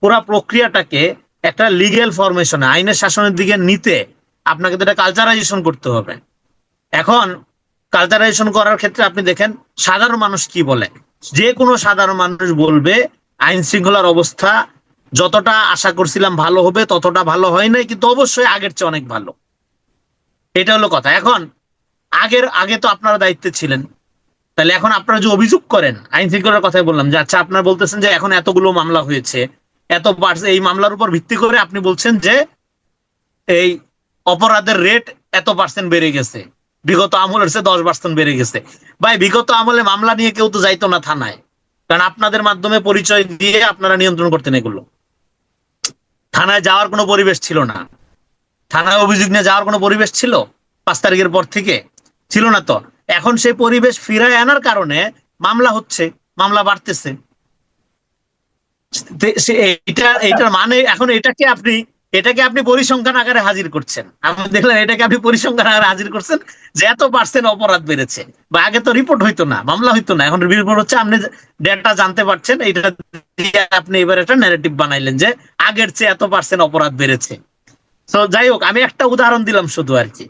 পুরা প্রক্রিয়াটাকে একটা লিগেল ফরমেশনে, আইনের শাসনের দিকে নিতে আপনাকে তো এটা কালচারাইজেশন করতে হবে। এখন কালচারাইজেশন করার ক্ষেত্রে আপনি দেখেন সাধারণ মানুষ কি বলে। যে কোনো সাধারণ মানুষ বলবে আইন শৃঙ্খলার অবস্থা যতটা আশা করছিলাম ভালো হবে ততটা ভালো হয় নাই, কিন্তু অবশ্যই আগের চেয়ে অনেক ভালো। এটা হলো কথা। এখন আগে তো আপনারা দায়িত্বে ছিলেন, তাহলে এখন আপনারা যে অভিযোগ করেন, আইন শৃঙ্খলার কথাই বললাম যে আচ্ছা আপনারা বলতেছেন যে এখন এতগুলো মামলা হয়েছে, এই মামলার উপর ভিত্তি করে আপনি বলছেন যে এই অপরাধের রেট এত % বেড়ে গেছে, বিগত আমলের চেয়ে 10% বেড়ে গেছে। ভাই বিগত আমলে মামলা নিয়ে কেউ তো যাইতো না থানায়, কারণ আপনাদের মাধ্যমে পরিচয় দিয়ে আপনারা নিয়ন্ত্রণ করতেন এগুলো। থানায় যাওয়ার কোনো পরিবেশ ছিল না, থানায় অভিযোগ নিয়ে যাওয়ার কোনো পরিবেশ ছিল 5 তারিখের পর থেকে? ছিল না তো। এখন সেই পরিবেশ ফিরায় আনার কারণে মামলা হচ্ছে, মামলা বাড়তেছে। এইটার মানে এখন এটাকে আপনি পরিসংখ্যান আকারে হাজির করছেন। আমি দেখলাম এটাকে আপনি পরিসংখ্যান আকারে হাজির করছেন যে এত % অপরাধ বেড়েছে। বা আগে তো রিপোর্ট হইতো না, মামলা হইতো না, এখন রিপোর্ট হচ্ছে। আপনি ডেটা জানতে পারছেন, এটা দিয়ে আপনি এবার একটা ন্যারেটিভ বানাইলেন যে আগের চেয়ে এত % অপরাধ বেড়েছে। তো যাই হোক, আমি একটা উদাহরণ দিলাম শুধু আর কি।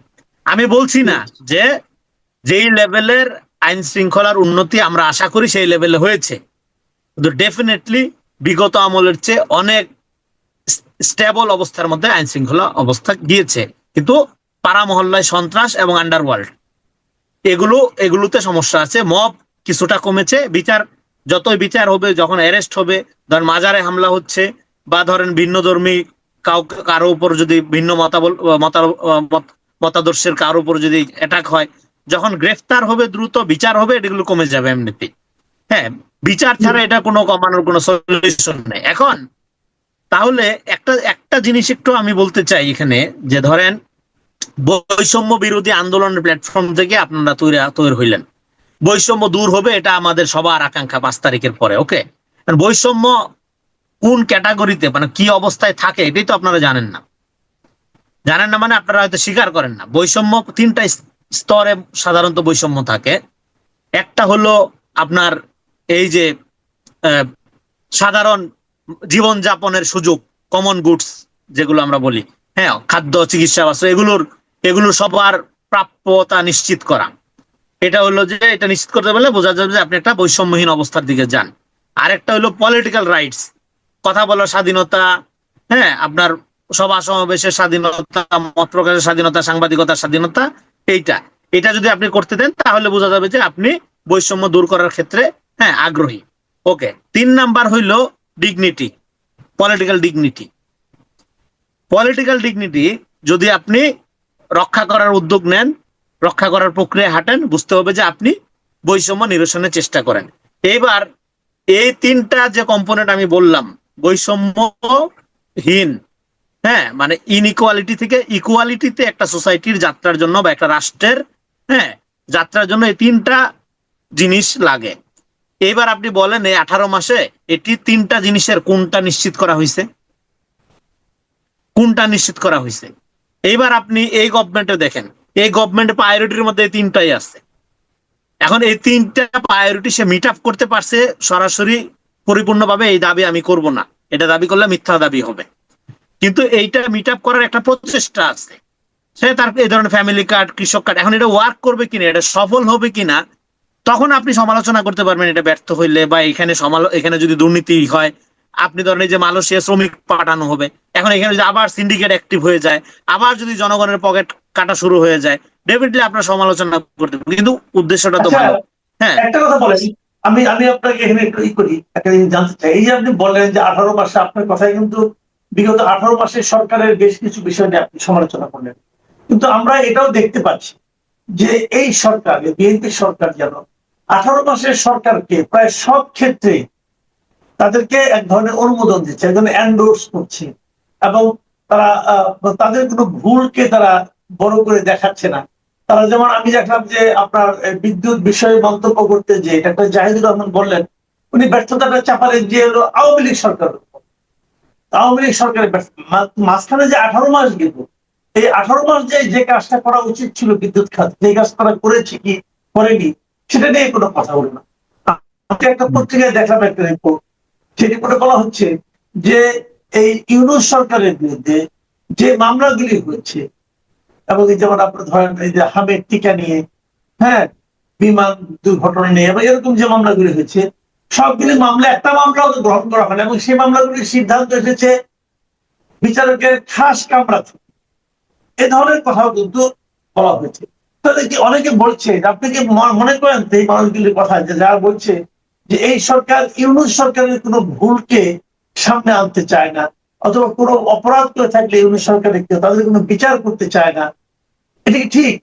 আমি বলছি না যে যেই লেভেলের আইন শৃঙ্খলার উন্নতি আমরা আশা করি সেই লেভেলে হয়েছে, কিন্তু ডেফিনেটলি বিগত আমলের চেয়ে অনেক স্টেবল অবস্থার মধ্যে আইন শৃঙ্খলা অবস্থা গিয়েছে। কিন্তু পাড়া মহল্লায় সন্ত্রাস এবং আন্ডারওয়ার্ল্ড এগুলোতে সমস্যা আছে। মব কিছুটা কমেছে, যতই বিচার হবে, যখন অ্যারেস্ট হবে, ধরেন মাজারে হামলা হচ্ছে বা ধরেন ভিন্ন ধর্মী কারো উপর যদি ভিন্ন মতাদর্শের কারো উপর যদি অ্যাটাক হয়, যখন গ্রেফতার হবে, দ্রুত বিচার হবে, এগুলো কমে যাবে এমনিতে। হ্যাঁ, বিচার ছাড়া এটা কোনো কমানোর কোনো সলিউশন নেই। এখন তাহলে একটা জিনিস একটু আমি বলতে চাই এখানে, যে ধরেন বৈষম্য বিরোধী আন্দোলনের প্ল্যাটফর্ম থেকে আপনারা তৈরি হইলেন, বৈষম্য দূর হবে, এটা আমাদের সবার আকাঙ্ক্ষা 5 তারিখের পরে। ওকে, বৈষম্য কোন ক্যাটাগরিতে, মানে কি অবস্থায় থাকে এটাই তো আপনারা জানেন না। মানে আপনারা হয়তো স্বীকার করেন না। বৈষম্য 3টা স্তরে সাধারণত বৈষম্য থাকে। একটা হলো আপনার এই যে সাধারণ জীবনযাপনের সুযোগ, কমন গুডস যেগুলো আমরা বলি, হ্যাঁ, খাদ্য, চিকিৎসা, বস্ত্র, এগুলো সবার প্রাপ্যতা নিশ্চিত করা। এটা হলো যে এটা নিশ্চিত করতে পারলে বোঝা যাবে যে আপনি একটা বৈষম্যহীন অবস্থার দিকে যান। আরেকটা হলো পলিটিক্যাল রাইটস, কথা বলার স্বাধীনতা, হ্যাঁ, আপনার সভা সমাবেশের স্বাধীনতা, মত প্রকাশের স্বাধীনতা, সাংবাদিকতার স্বাধীনতা। এটা যদি আপনি করতে দেন তাহলে বোঝা যাবে যে আপনি বৈষম্য দূর করার ক্ষেত্রে হ্যাঁ আগ্রহী। ওকে, 3 নাম্বার হইলো ডিগনিটি, পলিটিক্যাল ডিগনিটি যদি আপনি রক্ষা করার উদ্যোগ নেন, রক্ষা করার প্রক্রিয়া হাঁটেন, বুঝতে হবে যে আপনি বৈষম্য নিরসনের চেষ্টা করেন। এবার এই 3টা যে কম্পোনেন্ট আমি বললাম, বৈষম্যহীন, হ্যাঁ, মানে ইনইকুয়ালিটি থেকে ইকুয়ালিটিতে একটা সোসাইটির যাত্রার জন্য বা একটা রাষ্ট্রের হ্যাঁ যাত্রার জন্য এই 3টা জিনিস লাগে। এবার আপনি বলেন এই 18 মাসে এটি 3টা জিনিসের কোনটা নিশ্চিত করা হয়েছে? এইবার আপনি এই গভর্নমেন্টে দেখেন, এই গভর্নমেন্টের প্রায়োরিটির মধ্যে এই 3টাই আছে। এখন এই 3টা প্রায়োরিটি সে মিট আপ করতে পারছে সরাসরি পরিপূর্ণভাবে? এই দাবি আমি করব না, এটা দাবি করলে মিথ্যা দাবি হবে। কিন্তু এইটা মিট আপ করার একটা প্রচেষ্টা আছে। সে তার এই ধরনের ফ্যামিলি কার্ড, কৃষক কার্ড, এখন এটা ওয়ার্ক করবে কিনা, এটা সফল হবে কিনা, তখন আপনি সমালোচনা করতে পারবেন এটা ব্যর্থ হইলে, বা এখানে যদি দুর্নীতি হয়, আপনি ধরেন এই যে মালয়েশিয়া শ্রমিক পাঠানো হবে, এখন এখানে যদি আবার সিন্ডিকেট অ্যাক্টিভ হয়ে যায়, আবার যদি জনগণের পকেট কাটা শুরু হয়ে যায়, ডেফিনেটলি আপনার সমালোচনা করতে পারবেন, কিন্তু উদ্দেশ্যটা তো ভালো। হ্যাঁ, একটা কথা বলেন, আমি আপনাকে এখানে একটু করি, একটা জিনিস জানতে চাই। এই যে আপনি বললেন যে 18 মাসে, আপনার কথায় কিন্তু বিগত 18 মাসে সরকারের বেশ কিছু বিষয় নিয়ে আপনি সমালোচনা করলেন, কিন্তু আমরা এটাও দেখতে পাচ্ছি যে এই সরকার, বিএনপি সরকার যেন 18 মাসের সরকারকে প্রায় সব ক্ষেত্রে তাদেরকে এক ধরনের অনুমোদন দিচ্ছে, এক ধরনের এন্ডোর্স করছে, এবং তারা তাদের কোনো ভুলকে তারা বড় করে দেখাচ্ছে না। তারা যেমন, আমি দেখলাম যে আপনার বিদ্যুৎ বিষয়ে মন্তব্য করতে যে একটা জাহিদুর রহমান বললেন, উনি ব্যর্থতাটা চাপালেন যে হলো আওয়ামী লীগ সরকার। আওয়ামী লীগ সরকারের মাঝখানে যে 18 মাস গেল, এই 18 মাস যে কাজটা করা উচিত ছিল বিদ্যুৎ খাত, যে কাজ করা করেছে কি করেনি সেটা নিয়ে কোনো কথা বলো না। আমি একটা পত্রিকায় দেখলাম একটা রিপোর্ট, সেই রিপোর্টে বলা হচ্ছে যে এই ইউনূস সরকারের বিরুদ্ধে যে মামলাগুলি হয়েছে, এবং যেমন আপনার ধরেন এই যে হামের টিকা নিয়ে, হ্যাঁ, বিমান দুর্ঘটনা নিয়ে, এবং এরকম যে মামলাগুলি হয়েছে, সবগুলি মামলা একটা মামলাও তো গ্রহণ করা হয় না, এবং সেই মামলাগুলির সিদ্ধান্ত এসেছে বিচারকের খাস কামরা থেকে। এ ধরনের কথাও কিন্তু বলা হয়েছে। তাহলে কি অনেকে বলছে, আপনি কি মনে করেন এই মানুষগুলির কথা, যে যারা বলছে যে এই সরকার ইউনূস সরকারের কোনো ভুলকে সামনে আনতে চায় না, অথবা কোনো অপরাধ করে থাকলে ইউনূস সরকারের কেউ তাদের কোনো বিচার করতে চায় না, এটা কি ঠিক?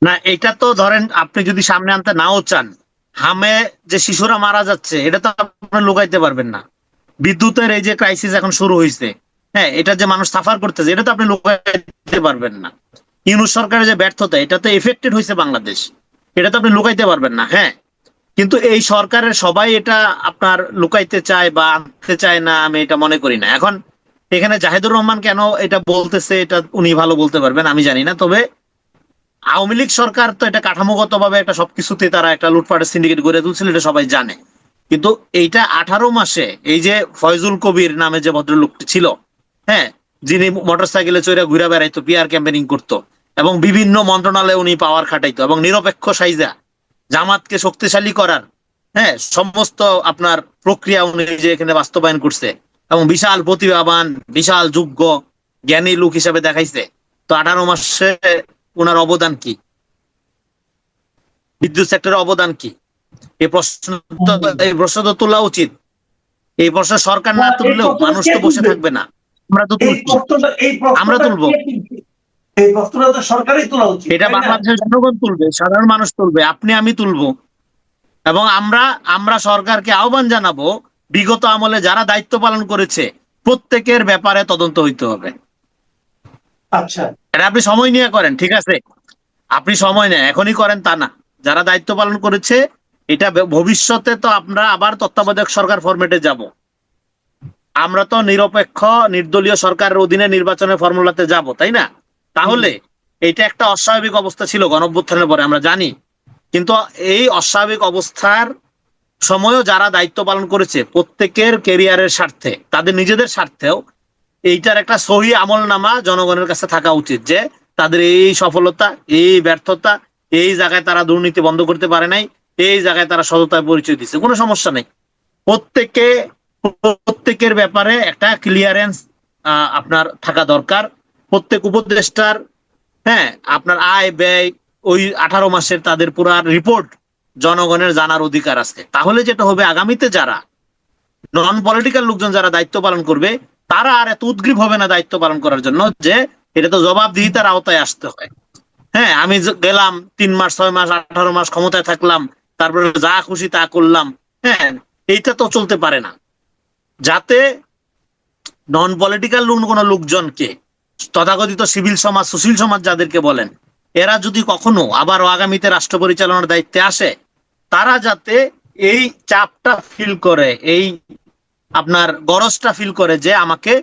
না, এটা তো ধরেন আপনি যদি সামনে আনতে নাও চান, হামে যে শিশুরা মারা যাচ্ছে এটা তো আপনি লুকাইতে পারবেন না। বিদ্যুতের এই যে ক্রাইসিস এখন শুরু হয়েছে, হ্যাঁ, এটা যে মানুষ সাফার করতেছে এটা তো আপনি লুকাইতে পারবেন না। ইউনূস সরকারের যে ব্যর্থতা, এটা তো এফেক্টেড হয়েছে বাংলাদেশ, এটা তো আপনি লুকাইতে পারবেন না। হ্যাঁ, কিন্তু এই সরকারের সবাই এটা আপনার লুকাইতে চায় বা আনতে চায় না, আমি এটা মনে করি না। এখন এখানে জাহিদুর রহমান কেন এটা বলতেছে, এটা উনি ভালো বলতে পারবেন, আমি জানি না। তবে আওয়ামী লীগ সরকার তো এটা কাঠামোগতভাবে একটা সবকিছুতে তারা একটা লুটপাটের সিন্ডিকেট গড়ে তুলছিল, এটা সবাই জানে। কিন্তু এইটা 18 মাসে এই যে ফয়জুল কবির নামে যে ভদ্রলোকটি ছিল, হ্যাঁ, যিনি মোটরসাইকেলে চড়ে ঘুরে বেড়াইতো, পিআর ক্যাম্পেনিং করতো, এবং বিভিন্ন মন্ত্রণালয়ে উনি পাওয়ার খাটাইতো, এবং নিরপেক্ষ সাইজা জামাতকে শক্তিশালী করার, হ্যাঁ, সমস্ত আপনার প্রক্রিয়া উনি যে এখানে বাস্তবায়ন করছে, এবং বিশাল প্রতিভাবান, বিশাল যোগ্য জ্ঞানী লোক হিসাবে দেখাইছে। তো 18 মাসে ওনার অবদান কি, বিদ্যুৎ সেক্টরের অবদান কি, এই প্রশ্ন তো তোলা উচিত। এই প্রশ্ন সরকার না তুললেও মানুষ তো বসে থাকবে না, আমরা তো আমরা তুলবো। এই প্রশ্নটা তো সরকারই তোলা উচিত, এটা বাংলাদেশের জনগণ তুলবে, সাধারণ মানুষ তুলবে, আপনি আমি তুলবো। এবং আমরা সরকারকে আহ্বান জানাবো, বিগত আমলে যারা দায়িত্ব পালন করেছে প্রত্যেকের ব্যাপারে তদন্ত হইতে হবে। আচ্ছা, এটা আপনি সময় নিয়ে করেন, ঠিক আছে, আপনি সময় নেন, এখনই করেন তা না। যারা দায়িত্ব পালন করেছে, এটা ভবিষ্যতে তো আমরা আবার তত্ত্বাবধায়ক সরকার ফরম্যাটে যাব, আমরা তো নিরপেক্ষ নির্দলীয় সরকারের অধীনে নির্বাচনের ফর্মুলাতে যাব, তাই না? তাহলে এটা একটা অস্বাভাবিক অবস্থা ছিল গণঅভ্যুত্থানের পরে, আমরা জানি। কিন্তু এই অস্বাভাবিক অবস্থার সময়ও যারা দায়িত্ব পালন করেছে, প্রত্যেকের ক্যারিয়ারের স্বার্থে, তাদের নিজেদের স্বার্থেও এইটার একটা সহি আমলনামা জনগণের কাছে থাকা উচিত, যে তাদের এই সফলতা, এই ব্যর্থতা, এই জায়গায় তারা দুর্নীতি বন্ধ করতে পারে নাই, এই জায়গায় তারা সততায় পরিচয় দিচ্ছে, কোনো সমস্যা নেই। প্রত্যেকের ব্যাপারে একটা ক্লিয়ারেন্স আপনার থাকা দরকার। প্রত্যেক উপদেষ্টার, হ্যাঁ, আপনার আয় ব্যয় ওই 18 মাসের তাদের পুরা রিপোর্ট জনগণের জানার অধিকার আছে। তাহলে যেটা হবে, আগামীতে যারা নন পলিটিক্যাল লোকজন যারা দায়িত্ব পালন করবে, তারা আর এত উদ্গ্রীব হবে না দায়িত্ব পালন করার জন্য, যে এটা তো জবাবদিহিতার আওতায় আসতে হয়। হ্যাঁ, আমি গেলাম 3 মাস 6 মাস 18 মাস ক্ষমতায় থাকলাম, তারপরে যা খুশি তা করলাম, হ্যাঁ, এইটা তো চলতে পারে না। যাতে নন পলিটিক্যাল কোনো লোকজনকে, তথাকথিত সিভিল সমাজ, সুশীল সমাজ যাদেরকে বলেন, এরা যদি কখনো আবার আগামীতে রাষ্ট্র পরিচালনার দায়িত্বে আসে, তারা যাতে এই চাপটা ফিল করে, এই আপনার গরজটা ফিল করে, যে আমাকে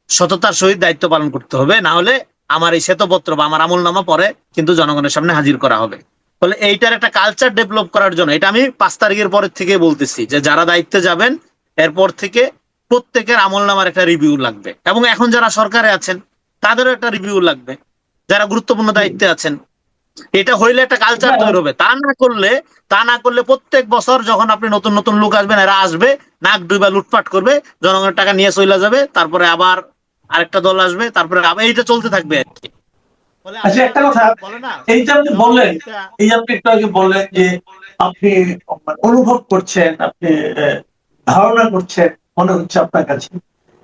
সততার সহিত দায়িত্ব পালন করতে হবে, না হলে আমার এই শ্বেতপত্র বা আমার আমলনামা পরে কিন্তু জনগণের সামনে হাজির করা হবে। ফলে এইটার একটা কালচার ডেভেলপ করার জন্য, এটা আমি 5 তারিখের পরের থেকে বলতেছি, যে যারা দায়িত্বে যাবেন এরপর থেকে প্রত্যেকের আমলনামার একটা রিভিউ লাগবে, এবং এখন যারা সরকারে আছেন তাদেরও একটা রিভিউ লাগবে, যারা গুরুত্বপূর্ণ দায়িত্বে আছেন। এটা হইলে একটা কালচার তৈরি হবে। তা না করলে প্রত্যেক বছর যখন আপনি নতুন নতুন লোক আসবেন, এরা আসবে, নাক ডুবা লুটপাট করবে, জনগণের টাকা নিয়ে চলে যাবে, তারপরে আবার আরেকটা দল আসবে, তারপরে আবার এইটা চলতে থাকবে আর কি। আচ্ছা, একটা কথা, এই যে আপনি বললেন, এই যে আপনি একটু আগে বললেন যে আপনি অনুভব করছেন, আপনি ধারণা করছেন, মনে হচ্ছে আপনার কাছে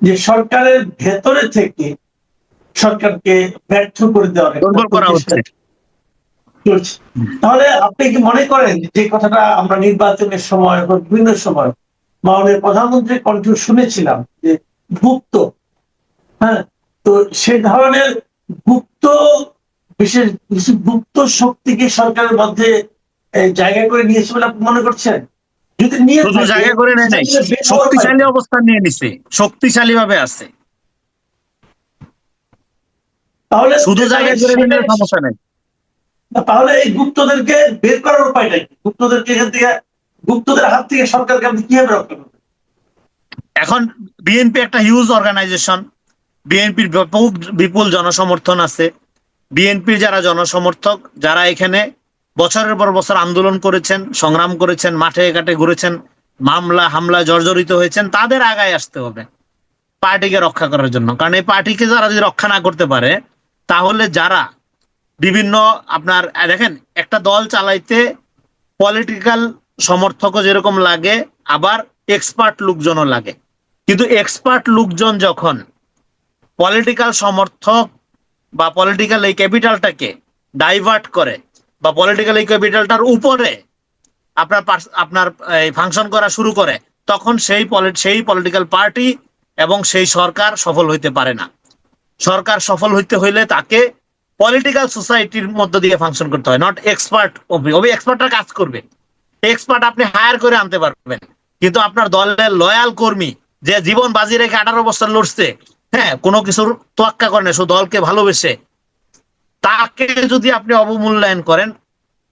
যে সরকারের ভেতরে থেকে সরকারকে ব্যর্থ করে দেওয়ার দুর্বল করা হচ্ছে। চলছে। তাহলে আপনি কি মনে করেন যে কথাটা আমরা নির্বাচনের সময় বা বিভিন্ন সময় মাননীয় প্রধানমন্ত্রীর কণ্ঠ শুনেছিলাম, যে গুপ্ত, হ্যাঁ, তো সেই ধরনের গুপ্ত বিশেষ কিছু গুপ্ত শক্তিকে সরকারের মধ্যে জায়গা করে নিয়েছে বলে আপনি মনে করছেন? যদি নিয়ে শুধু থাকে, জায়গা করে নেয় নাই, সেটা বের হওয়ার শক্তিশালী উপায় অবস্থান নিয়ে নিছে, শক্তিশালী ভাবে আছে। নেই। তাহলে শুধু জায়গা করে নিলে সেটা- সমস্যা নেই। তাহলে এই গুপ্তদেরকে বের করার উপায়টা কি? গুপ্তদেরকে এখান থেকে, গুপ্তদের হাত থেকে সরকারকে আপনি কিভাবে রক্ষা করবেন? এখন বিএনপি একটা হিউজ অর্গানাইজেশন, বিএনপির বিপুল জনসমর্থন আছে। বিএনপির যারা জনসমর্থক, যারা এখানে বছরের পর বছর আন্দোলন করেছেন, সংগ্রাম করেছেন, মাঠে ঘাটে ঘুরেছেন, মামলা হামলা জর্জরিত হয়েছেন, তাদের আগায় আসতে হবে পার্টিকে রক্ষা করার জন্য। কারণ এই পার্টিকে যারা যদি রক্ষা না করতে পারে, তাহলে যারা বিভিন্ন আপনার দেখেন, একটা দল চালাইতে পলিটিক্যাল সমর্থকও যেরকম লাগে, আবার এক্সপার্ট লোকজনও লাগে। কিন্তু এক্সপার্ট লোকজন যখন পলিটিক্যাল সমর্থক বা পলিটিক্যাল এই ক্যাপিটালটাকে ডাইভার্ট করে, বা পলিটিক্যাল এই ক্যাপিটালটার উপরে আপনার ফাংশন করা শুরু করে, তখন সেই পলিটিক্যাল পার্টি এবং সেই সরকার সফল হইতে পারে না। সরকার সফল হইতে হইলে তাকে পলিটিক্যাল সোসাইটির মধ্য দিয়ে ফাংশন করতে হয়, নট এক্সপার্ট। এক্সপার্টরা কাজ করবে, এক্সপার্ট আপনি হায়ার করে আনতে পারবেন, কিন্তু আপনার দলের লয়াল কর্মী যে জীবন বাজি রেখে 18 বছর লড়ছে, হ্যাঁ, কোনো কিছুর তোয়াক্কা করে না, শুধু দলকে ভালোবেসে, তাকে যদি আপনি অবমূল্যায়ন করেন,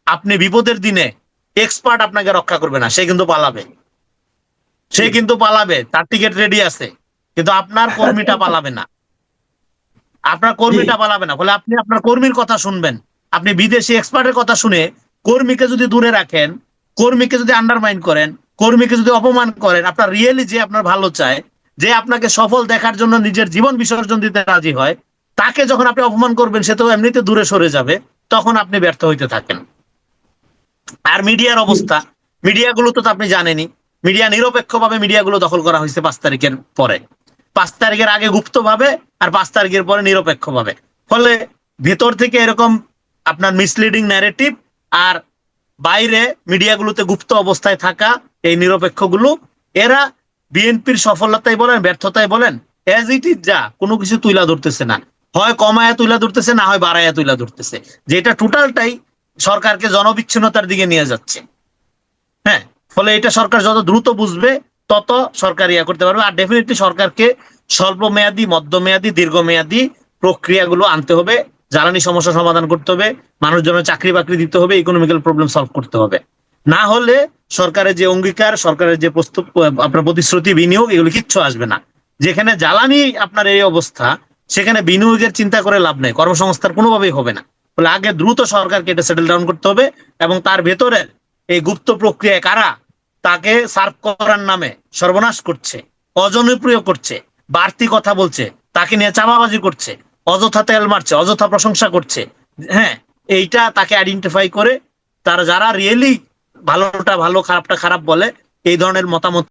আপনি বিপদের দিনে এক্সপার্ট আপনাকে রক্ষা করবে না, সে কিন্তু পালাবে। তার টিকিট রেডি আছে, কিন্তু আপনার কর্মীটা পালাবে না। ফলে আপনি আপনার কর্মীর কথা শুনবেন। আপনি বিদেশি এক্সপার্টের কথা শুনে কর্মীকে যদি দূরে রাখেন, কর্মীকে যদি আন্ডারমাইন করেন, কর্মীকে যদি অপমান করেন, আপনার রিয়েলি যে আপনার ভালো চায়, যে আপনাকে সফল দেখার জন্য নিজের জীবন বিসর্জন দিতে রাজি হয়, তাকে যখন আপনি অপমান করবেন, সে তো এমনিতে দূরে সরে যাবে, তখন আপনি ব্যর্থ হইতে থাকেন। আর মিডিয়ার অবস্থা, মিডিয়াগুলো তো আপনি জানেনই, নিরপেক্ষভাবে মিডিয়াগুলো দখল করা হয়েছে 5 তারিখের পরে। 5 তারিখের আগে গুপ্তভাবে, আর 5 তারিখের পরে নিরপেক্ষভাবে। ফলে ভেতর থেকে এরকম আপনার মিসলিডিং ন্যারেটিভ, আর বাইরে মিডিয়াগুলোতে গুপ্ত অবস্থায় থাকা এই নিরপেক্ষগুলো, এরা বিএনপির সফলতাই বলেন ব্যর্থতাই বলেন, এজ ইট ইজ যা, কোনো কিছু তুইলা ধরতেছে না, হয় কমায়া তুইলা ধরতেছে, না হয় বাড়াইয়া তুইলা ধরতেছে, যেটা টোটালটাই সরকারকে জনবিচ্ছিন্নতার দিকে নিয়ে যাচ্ছে। হ্যাঁ, ফলে এটা সরকার যত দ্রুত বুঝবে, তত সরকার ইয়া করতে পারবে। আর ডেফিনেটলি সরকারকে স্বল্প মেয়াদী, মধ্যমেয়াদী, দীর্ঘমেয়াদী প্রক্রিয়াগুলো আনতে হবে। জ্বালানি সমস্যা সমাধান করতে হবে, মানুষজনের চাকরি বাকরি দিতে হবে, ইকোনমিক্যাল প্রবলেম সলভ করতে হবে। না হলে সরকারের যে অঙ্গীকার, সরকারের যে আপনার প্রতিশ্রুতি, বিনিয়োগ, এগুলো কিচ্ছু আসবে না। যেখানে জ্বালানি আপনার এই অবস্থা, সেখানে বিনিয়োগের চিন্তা করে লাভ নেই, কর্মসংস্থান কোনোভাবেই হবে না। ফলে আগে দ্রুত সরকারকে এটা সেটেল ডাউন করতে হবে, এবং তার ভেতরে এই গুপ্ত প্রক্রিয়ায় কারা তাকে সার্ভ করার নামে সর্বনাশ করছে, অজনপ্রিয় করছে, বাড়তি কথা বলছে, তাকে নিয়ে চাপাবাজি করছে, অযথা তেল মারছে, অযথা প্রশংসা করছে, হ্যাঁ, এইটা তাকে আইডেন্টিফাই করে, তারা যারা রিয়েলি ভালোটা ভালো, খারাপটা খারাপ বলে, এই ধরনের মতামত